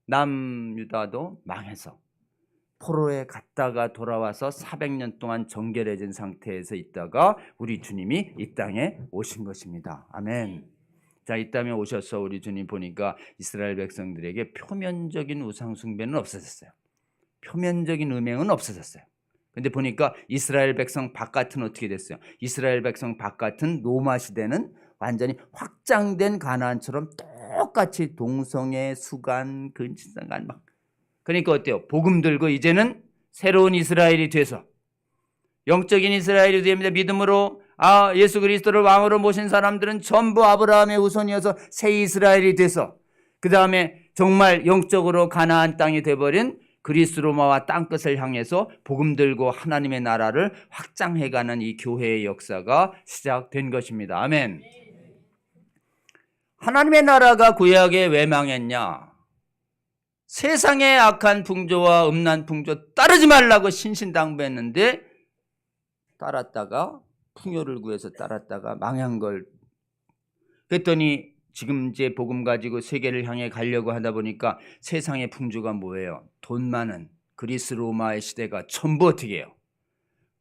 남유다도 망해서 포로에 갔다가 돌아와서 400년 동안 정결해진 상태에서 있다가 우리 주님이 이 땅에 오신 것입니다. 아멘. 자, 이 땅에 오셔서 우리 주님 보니까 이스라엘 백성들에게 표면적인 우상 숭배는 없어졌어요. 표면적인 음행은 없어졌어요. 근데 보니까 이스라엘 백성 바깥은 어떻게 됐어요? 이스라엘 백성 바깥은 로마 시대는 완전히 확장된 가나안처럼 똑같이 동성애, 수간, 근친상간 막. 그러니까 어때요? 복음 들고 이제는 새로운 이스라엘이 돼서 영적인 이스라엘이 됩니다. 믿음으로 예수 그리스도를 왕으로 모신 사람들은 전부 아브라함의 후손이어서 새 이스라엘이 돼서 그 다음에 정말 영적으로 가나안 땅이 돼버린 그리스 로마와 땅끝을 향해서 복음 들고 하나님의 나라를 확장해가는 이 교회의 역사가 시작된 것입니다. 아멘. 하나님의 나라가 구약에 왜 망했냐? 세상의 악한 풍조와 음란 풍조 따르지 말라고 신신당부했는데 따랐다가 풍요를 구해서 따랐다가 망한 걸. 그랬더니 지금 이제 복음 가지고 세계를 향해 가려고 하다 보니까 세상의 풍조가 뭐예요? 돈 많은 그리스 로마의 시대가 전부 어떻게 해요?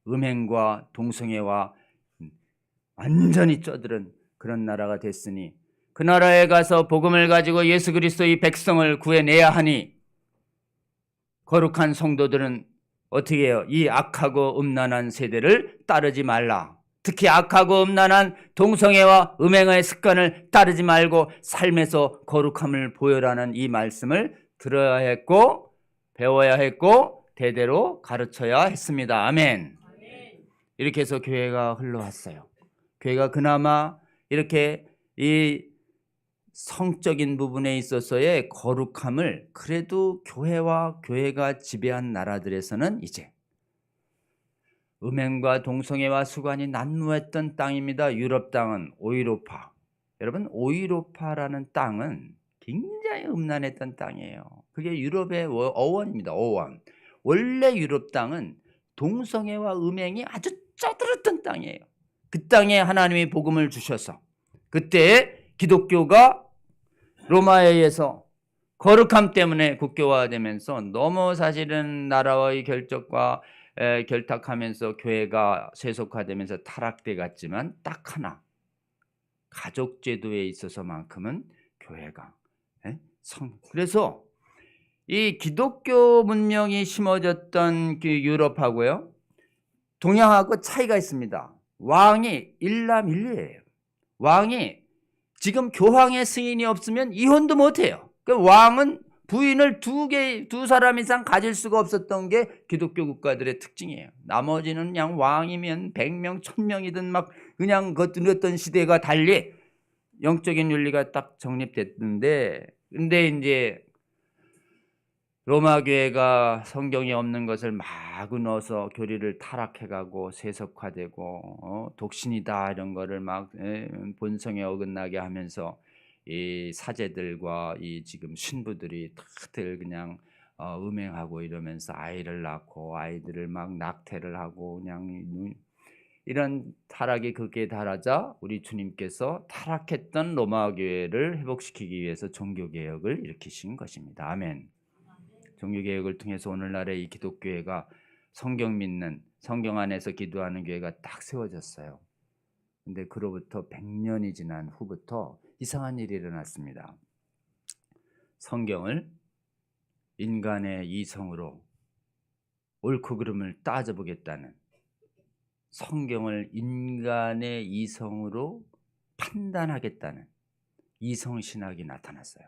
음행과 동성애와 완전히 쩌들은 그런 나라가 됐으니 그 나라에 가서 복음을 가지고 예수 그리스도의 백성을 구해내야 하니 거룩한 성도들은 어떻게 해요? 이 악하고 음란한 세대를 따르지 말라. 특히 악하고 음란한 동성애와 음행의 습관을 따르지 말고 삶에서 거룩함을 보여라는 이 말씀을 들어야 했고 배워야 했고 대대로 가르쳐야 했습니다. 아멘. 이렇게 해서 교회가 흘러왔어요. 교회가 그나마 이렇게 이 성적인 부분에 있어서의 거룩함을 그래도 교회와 교회가 지배한 나라들에서는 이제 음행과 동성애와 수관이 난무했던 땅입니다. 유럽 땅은 오이로파. 여러분 오이로파라는 땅은 굉장히 음란했던 땅이에요. 그게 유럽의 어원입니다. 어원. 원래 유럽 땅은 동성애와 음행이 아주 쩌들었던 땅이에요. 그 땅에 하나님이 복음을 주셔서 그때 기독교가 로마에 의해서 거룩함 때문에 국교화되면서 너무 사실은 나라의 결적과 결탁하면서 교회가 세속화되면서 타락돼 갔지만 딱 하나 가족 제도에 있어서만큼은 교회가 그래서 이 기독교 문명이 심어졌던 그 유럽하고요 동양하고 차이가 있습니다. 왕이 일남일녀예요. 왕이 지금 교황의 승인이 없으면 이혼도 못해요. 그 왕은 부인을 두 사람 이상 가질 수가 없었던 게 기독교 국가들의 특징이에요. 나머지는 그냥 왕이면 100명, 1000명이든 막 그냥 그랬던 시대가 달리 영적인 윤리가 딱 정립됐는데, 근데 이제 로마 교회가 성경에 없는 것을 마구 넣어서 교리를 타락해가고 세속화되고 독신이다 이런 거를 막 본성에 어긋나게 하면서 이 사제들과 이 지금 신부들이 다들 그냥 음행하고 이러면서 아이를 낳고 아이들을 막 낙태를 하고 그냥 이런 타락이 극에 달하자 우리 주님께서 타락했던 로마 교회를 회복시키기 위해서 종교개혁을 일으키신 것입니다. 아멘. 종교개혁을 통해서 오늘날의 이 기독교회가 성경 믿는 성경 안에서 기도하는 교회가 딱 세워졌어요. 근데 그로부터 100년이 지난 후부터 이상한 일이 일어났습니다. 성경을 인간의 이성으로 옳고 그름을 따져보겠다는, 성경을 인간의 이성으로 판단하겠다는 이성신학이 나타났어요.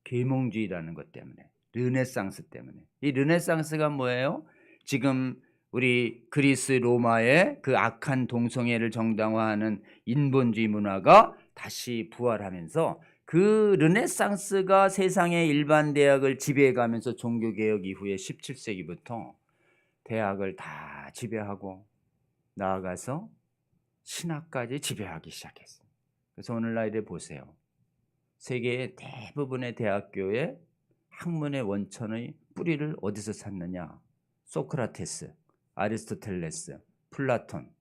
계몽주의라는 것 때문에, 르네상스 때문에. 이 르네상스가 뭐예요? 지금 우리 그리스 로마의 그 악한 동성애를 정당화하는 인본주의 문화가 다시 부활하면서 그 르네상스가 세상의 일반 대학을 지배해가면서 종교개혁 이후에 17세기부터 대학을 다 지배하고 나아가서 신학까지 지배하기 시작했어요. 그래서 오늘날에 보세요. 세계의 대부분의 대학교의 학문의 원천의 뿌리를 어디서 찾느냐? 소크라테스, 아리스토텔레스, 플라톤,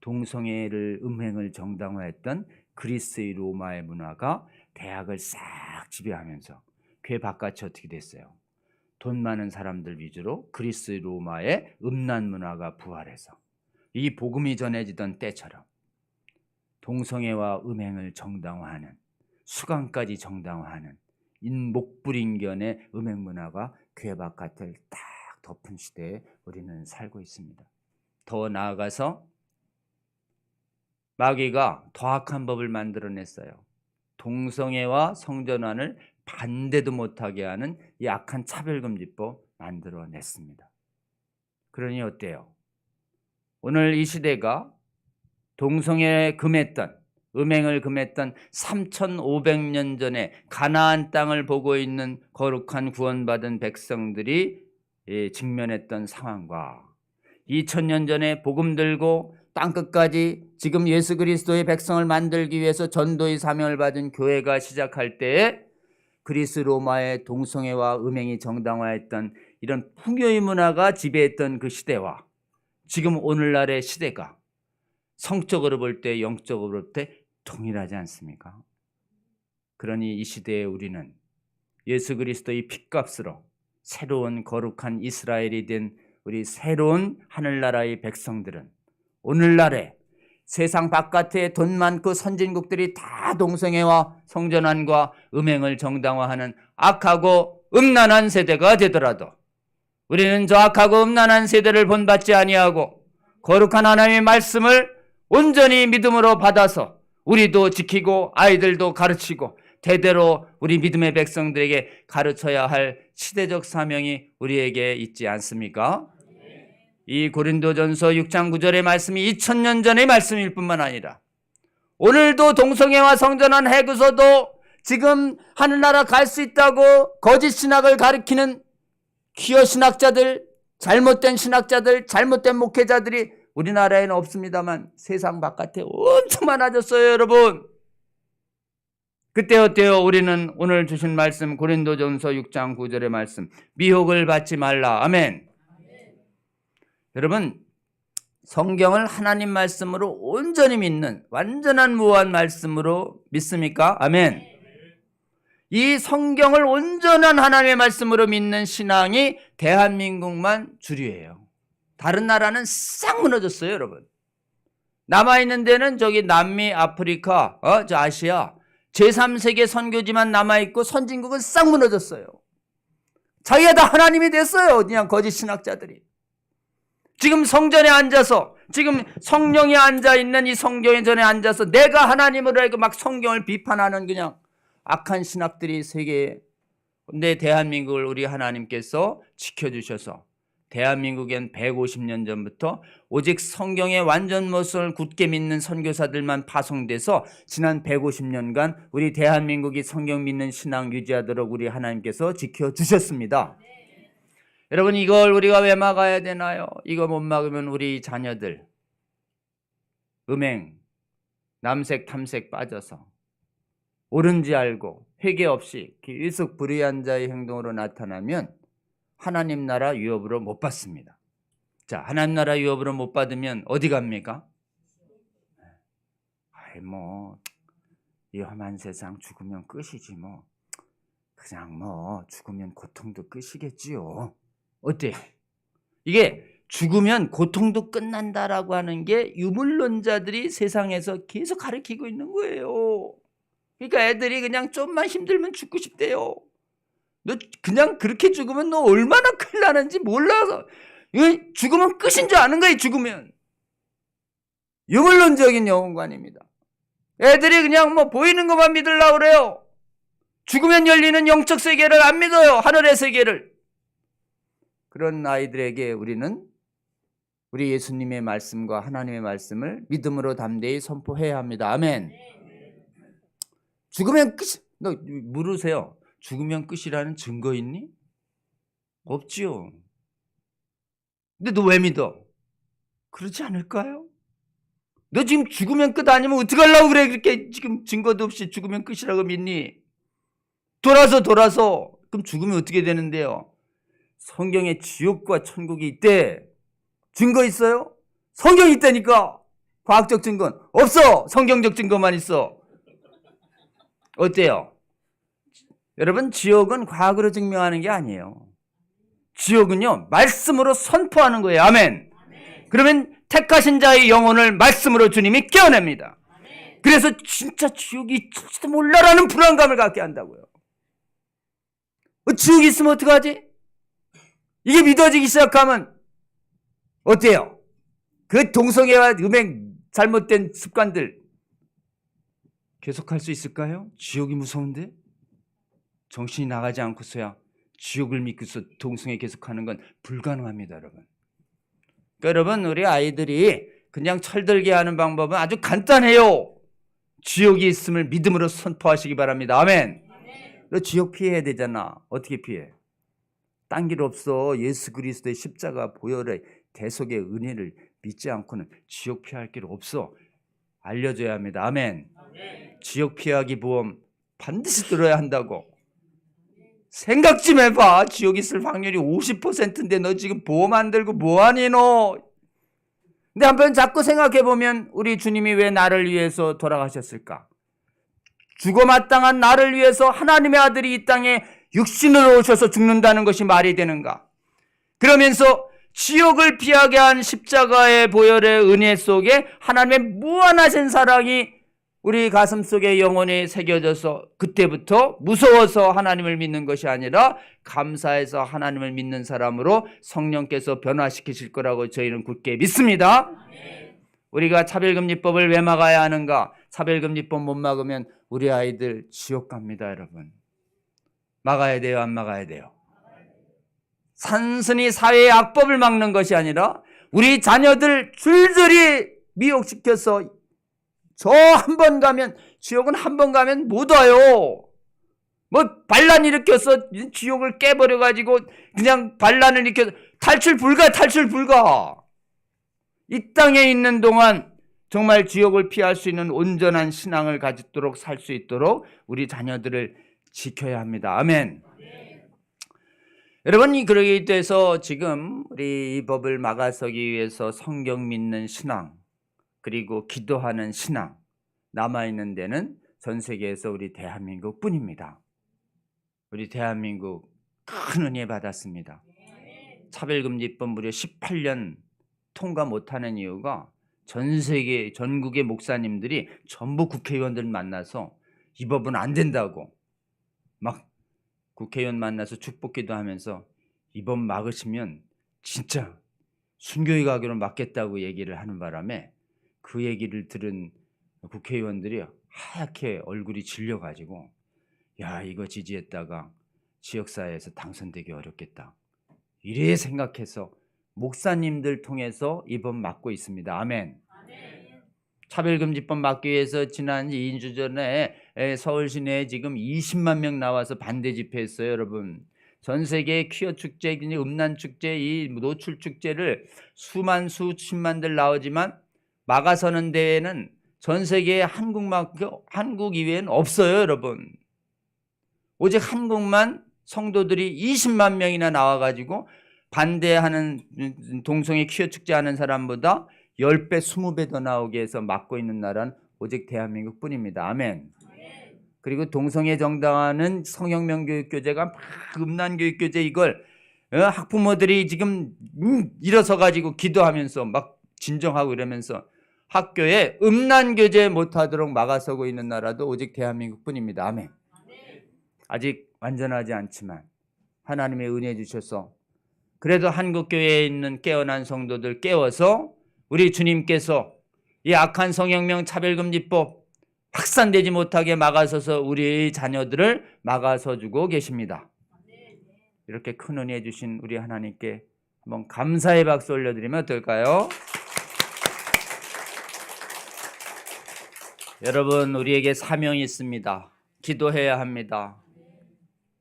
동성애를 음행을 정당화했던 그리스의 로마의 문화가 대학을 싹 지배하면서 그 바깥이 어떻게 됐어요? 돈 많은 사람들 위주로 그리스 로마의 음란 문화가 부활해서 이 복음이 전해지던 때처럼 동성애와 음행을 정당화하는, 수강까지 정당화하는 목불인견의 음행 문화가 교회 바깥을 딱 덮은 시대에 우리는 살고 있습니다. 더 나아가서 마귀가 더 악한 법을 만들어냈어요. 동성애와 성전환을 반대도 못하게 하는 이 악한 차별금지법 만들어냈습니다. 그러니 어때요? 오늘 이 시대가 동성애에 금했던, 음행을 금했던 3500년 전에 가나안 땅을 보고 있는 거룩한 구원받은 백성들이 직면했던 상황과 2000년 전에 복음 들고 땅끝까지 지금 예수 그리스도의 백성을 만들기 위해서 전도의 사명을 받은 교회가 시작할 때에 그리스 로마의 동성애와 음행이 정당화했던 이런 풍요의 문화가 지배했던 그 시대와 지금 오늘날의 시대가 성적으로 볼 때, 영적으로 볼 때 동일하지 않습니까? 그러니 이 시대에 우리는 예수 그리스도의 핏값으로 새로운 거룩한 이스라엘이 된 우리 새로운 하늘나라의 백성들은 오늘날에 세상 바깥에 돈 많고 선진국들이 다 동성애와 성전환과 음행을 정당화하는 악하고 음란한 세대가 되더라도 우리는 저 악하고 음란한 세대를 본받지 아니하고 거룩한 하나님의 말씀을 온전히 믿음으로 받아서 우리도 지키고 아이들도 가르치고 대대로 우리 믿음의 백성들에게 가르쳐야 할 시대적 사명이 우리에게 있지 않습니까? 이 고린도전서 6장 9절의 말씀이 2000년 전의 말씀일 뿐만 아니라 오늘도 동성애와 성전환 해고서도 지금 하늘나라 갈 수 있다고 거짓 신학을 가리키는 퀴어 신학자들, 잘못된 신학자들, 잘못된 목회자들이 우리나라에는 없습니다만 세상 바깥에 엄청 많아졌어요, 여러분. 그때 어때요? 우리는 오늘 주신 말씀 고린도전서 6장 9절의 말씀 미혹을 받지 말라. 아멘. 여러분, 성경을 하나님 말씀으로 온전히 믿는 완전한 무한 말씀으로 믿습니까? 아멘. 이 성경을 온전한 하나님의 말씀으로 믿는 신앙이 대한민국만 주류예요. 다른 나라는 싹 무너졌어요, 여러분. 남아있는 데는 저기 남미, 아프리카, 저 아시아 제3세계 선교지만 남아있고 선진국은 싹 무너졌어요. 자기가 다 하나님이 됐어요, 그냥 거짓 신학자들이. 지금 성전에 앉아서 지금 성령이 앉아있는 이 성경의 전에 앉아서 내가 하나님으로 알고 막 성경을 비판하는 그냥 악한 신학들이 세계에. 근데 대한민국을 우리 하나님께서 지켜주셔서 대한민국엔 150년 전부터 오직 성경의 완전 모습을 굳게 믿는 선교사들만 파송돼서 지난 150년간 우리 대한민국이 성경 믿는 신앙 유지하도록 우리 하나님께서 지켜주셨습니다. 여러분, 이걸 우리가 왜 막아야 되나요? 이거 못 막으면 우리 자녀들 음행, 남색, 탐색 빠져서 옳은지 알고 회개 없이 일석불의한 자의 행동으로 나타나면 하나님 나라 유업으로 못 받습니다. 자, 하나님 나라 유업으로 못 받으면 어디 갑니까? 이 험한 세상 죽으면 끝이지 뭐. 그냥 죽으면 고통도 끝이겠지요. 어때요? 이게 죽으면 고통도 끝난다라고 하는 게 유물론자들이 세상에서 계속 가르치고 있는 거예요. 그러니까 애들이 그냥 좀만 힘들면 죽고 싶대요. 너 그냥 그렇게 죽으면 너 얼마나 큰일 나는지 몰라서 죽으면 끝인 줄 아는 거예요. 죽으면 유물론적인 영혼관입니다. 애들이 그냥 보이는 것만 믿으려고 그래요. 죽으면 열리는 영적 세계를 안 믿어요. 하늘의 세계를. 그런 아이들에게 우리는 우리 예수님의 말씀과 하나님의 말씀을 믿음으로 담대히 선포해야 합니다. 아멘. 죽으면 끝이. 너 물으세요. 죽으면 끝이라는 증거 있니? 없지요. 근데 너 왜 믿어? 그렇지 않을까요? 너 지금 죽으면 끝 아니면 어떡하려고 그래? 그렇게 지금 증거도 없이 죽으면 끝이라고 믿니? 돌아서. 그럼 죽으면 어떻게 되는데요? 성경에 지옥과 천국이 있대. 증거 있어요? 성경이 있다니까. 과학적 증거는 없어. 성경적 증거만 있어. 어때요? 여러분, 지옥은 과학으로 증명하는 게 아니에요. 지옥은요, 말씀으로 선포하는 거예요. 아멘. 그러면 택하신 자의 영혼을 말씀으로 주님이 깨어냅니다. 그래서 진짜 지옥이 있을지도 몰라라는 불안감을 갖게 한다고요. 지옥이 있으면 어떡하지? 이게 믿어지기 시작하면 어때요? 그 동성애와 음행 잘못된 습관들 계속할 수 있을까요? 지옥이 무서운데? 정신이 나가지 않고서야 지옥을 믿고서 동성애 계속하는 건 불가능합니다, 여러분. 그러니까 여러분, 우리 아이들이 그냥 철들게 하는 방법은 아주 간단해요. 지옥이 있음을 믿음으로 선포하시기 바랍니다. 아멘. 너 지옥 피해야 되잖아. 어떻게 피해? 딴 길 없어. 예수 그리스도의 십자가 보혈의 대속의 은혜를 믿지 않고는 지옥 피할 길 없어. 알려줘야 합니다. 아멘. 지옥 피하기 보험 반드시 들어야 한다고. 생각 좀 해봐. 지옥 있을 확률이 50%인데 너 지금 보험 안 들고 뭐하니 너? 근데 한번 자꾸 생각해보면 우리 주님이 왜 나를 위해서 돌아가셨을까? 죽어 마땅한 나를 위해서 하나님의 아들이 이 땅에 육신으로 오셔서 죽는다는 것이 말이 되는가? 그러면서 지옥을 피하게 한 십자가의 보혈의 은혜 속에 하나님의 무한하신 사랑이 우리 가슴 속에 영원히 새겨져서 그때부터 무서워서 하나님을 믿는 것이 아니라 감사해서 하나님을 믿는 사람으로 성령께서 변화시키실 거라고 저희는 굳게 믿습니다. 우리가 차별금지법을 왜 막아야 하는가? 차별금지법 못 막으면 우리 아이들 지옥 갑니다, 여러분. 막아야 돼요, 안 막아야 돼요? 단순히 사회의 악법을 막는 것이 아니라 우리 자녀들 줄줄이 미혹시켜서 저 한 번 가면, 지옥은 한 번 가면 못 와요. 뭐 반란 일으켜서 지옥을 깨버려가지고 그냥 반란을 일으켜서 탈출 불가. 이 땅에 있는 동안 정말 지옥을 피할 수 있는 온전한 신앙을 가지도록 살 수 있도록 우리 자녀들을 지켜야 합니다. 아멘. 여러분, 그러기 위해서 지금 우리 이 법을 막아서기 위해서 성경 믿는 신앙, 그리고 기도하는 신앙 남아있는 데는 전 세계에서 우리 대한민국 뿐입니다. 우리 대한민국 큰 은혜 받았습니다. 차별금지법 무려 18년 통과 못하는 이유가 전 세계 전국의 목사님들이 전부 국회의원들 만나서 이 법은 안 된다고 막 국회의원 만나서 축복기도 하면서 이 법 막으시면 진짜 순교회 가기로 막겠다고 얘기를 하는 바람에 그 얘기를 들은 국회의원들이 하얗게 얼굴이 질려가지고 야, 이거 지지했다가 지역사회에서 당선되기 어렵겠다 이래 생각해서 목사님들 통해서 이 법 막고 있습니다. 아멘. 차별금지법 막기 위해서 지난 2주 전에 서울 시내에 지금 20만 명 나와서 반대 집회했어요. 여러분, 전 세계 퀴어 축제, 음란 축제, 이 노출 축제를 수십만들 나오지만 막아서는 대회는 전 세계에 한국 이외에는 없어요. 여러분, 오직 한국만 성도들이 20만 명이나 나와가지고 반대하는 동성애 퀴어 축제 하는 사람보다 10배, 20배 더 나오게 해서 막고 있는 나라는 오직 대한민국 뿐입니다. 아멘. 그리고 동성애 정당화는 성혁명 교육교재가 막 음란 교육교재 이걸 학부모들이 지금 일어서가지고 기도하면서 막 진정하고 이러면서 학교에 음란 교재 못하도록 막아서고 있는 나라도 오직 대한민국 뿐입니다. 아멘. 아직 완전하지 않지만 하나님의 은혜 주셔서 그래도 한국교회에 있는 깨어난 성도들 깨워서 우리 주님께서 이 악한 성혁명 차별금지법 확산되지 못하게 막아서서 우리 자녀들을 막아서 주고 계십니다. 이렇게 큰 은혜 주신 우리 하나님께 한번 감사의 박수 올려드리면 어떨까요? 여러분, 우리에게 사명이 있습니다. 기도해야 합니다.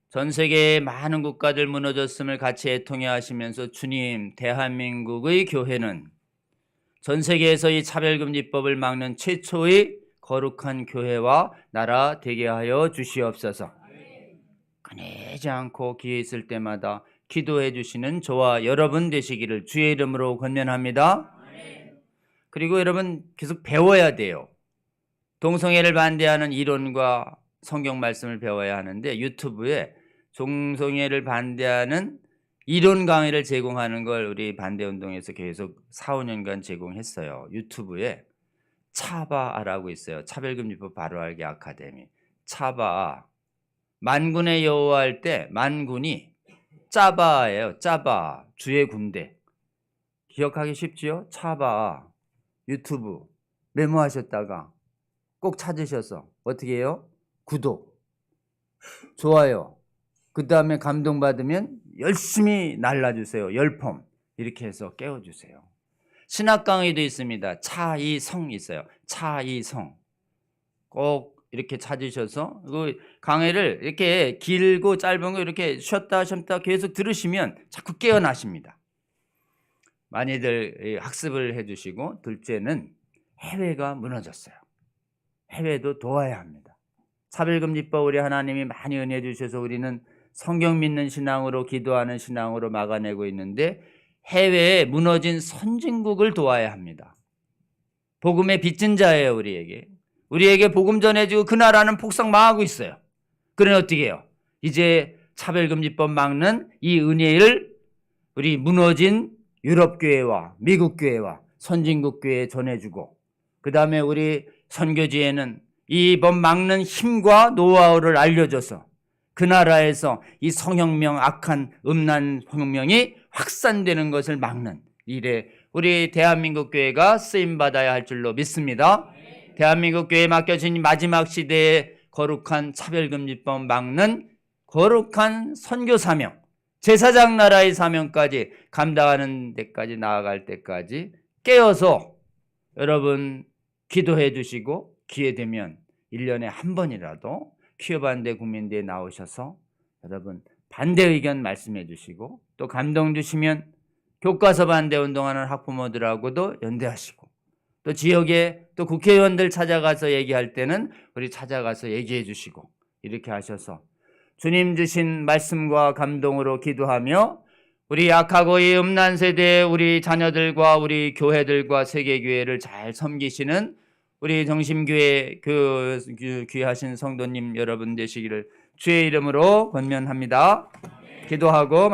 전 세계의 많은 국가들 무너졌음을 같이 애통해 하시면서 주님, 대한민국의 교회는 전 세계에서 이 차별금지법을 막는 최초의 거룩한 교회와 나라 되게 하여 주시옵소서. 끊이지 않고 기회 있을 때마다 기도해 주시는 저와 여러분 되시기를 주의 이름으로 권면합니다. 그리고 여러분 계속 배워야 돼요. 동성애를 반대하는 이론과 성경 말씀을 배워야 하는데 유튜브에 동성애를 반대하는 이론 강의를 제공하는 걸 우리 반대운동에서 계속 4, 5년간 제공했어요. 유튜브에 차바라고 있어요. 차별금지법 바로알기 아카데미. 차바. 만군의 여호와 할 때 만군이 짜바예요. 짜바. 주의 군대. 기억하기 쉽지요? 차바. 유튜브 메모하셨다가 꼭 찾으셔서 어떻게 해요? 구독, 좋아요, 그 다음에 감동받으면 열심히 날라주세요. 열폼 이렇게 해서 깨워주세요. 신학 강의도 있습니다. 차이성 있어요. 차이성 꼭 이렇게 찾으셔서 그 강의를 이렇게 길고 짧은 거 이렇게 쉬었다 계속 들으시면 자꾸 깨어나십니다. 많이들 학습을 해주시고, 둘째는 해외가 무너졌어요. 해외도 도와야 합니다. 차별금지법 우리 하나님이 많이 은혜 주셔서 우리는 성경 믿는 신앙으로 기도하는 신앙으로 막아내고 있는데 해외에 무너진 선진국을 도와야 합니다. 복음의 빚진 자예요. 우리에게 복음 전해주고 그 나라는 폭삭 망하고 있어요. 그러니 어떻게 해요? 이제 차별금지법 막는 이 은혜를 우리 무너진 유럽교회와 미국교회와 선진국교회에 전해주고, 그 다음에 우리 선교지에는 이 법 막는 힘과 노하우를 알려줘서 그 나라에서 이 성혁명, 악한 음란 혁명이 확산되는 것을 막는 일에 우리 대한민국 교회가 쓰임받아야 할 줄로 믿습니다. 대한민국 교회에 맡겨진 마지막 시대의 거룩한 차별금지법 막는 거룩한 선교 사명, 제사장 나라의 사명까지 감당하는 데까지 나아갈 때까지 깨어서 여러분 기도해 주시고, 기회 되면 1년에 한 번이라도 퀴어 반대 국민대에 나오셔서 여러분 반대 의견 말씀해 주시고, 또 감동 주시면 교과서 반대 운동하는 학부모들하고도 연대하시고, 또 지역에 또 국회의원들 찾아가서 얘기할 때는 우리 찾아가서 얘기해 주시고, 이렇게 하셔서 주님 주신 말씀과 감동으로 기도하며 우리 약하고 이 음란 세대의 우리 자녀들과 우리 교회들과 세계교회를 잘 섬기시는 우리 정심교회 귀하신 성도님 여러분 되시기를 주의 이름으로 권면합니다. 기도하고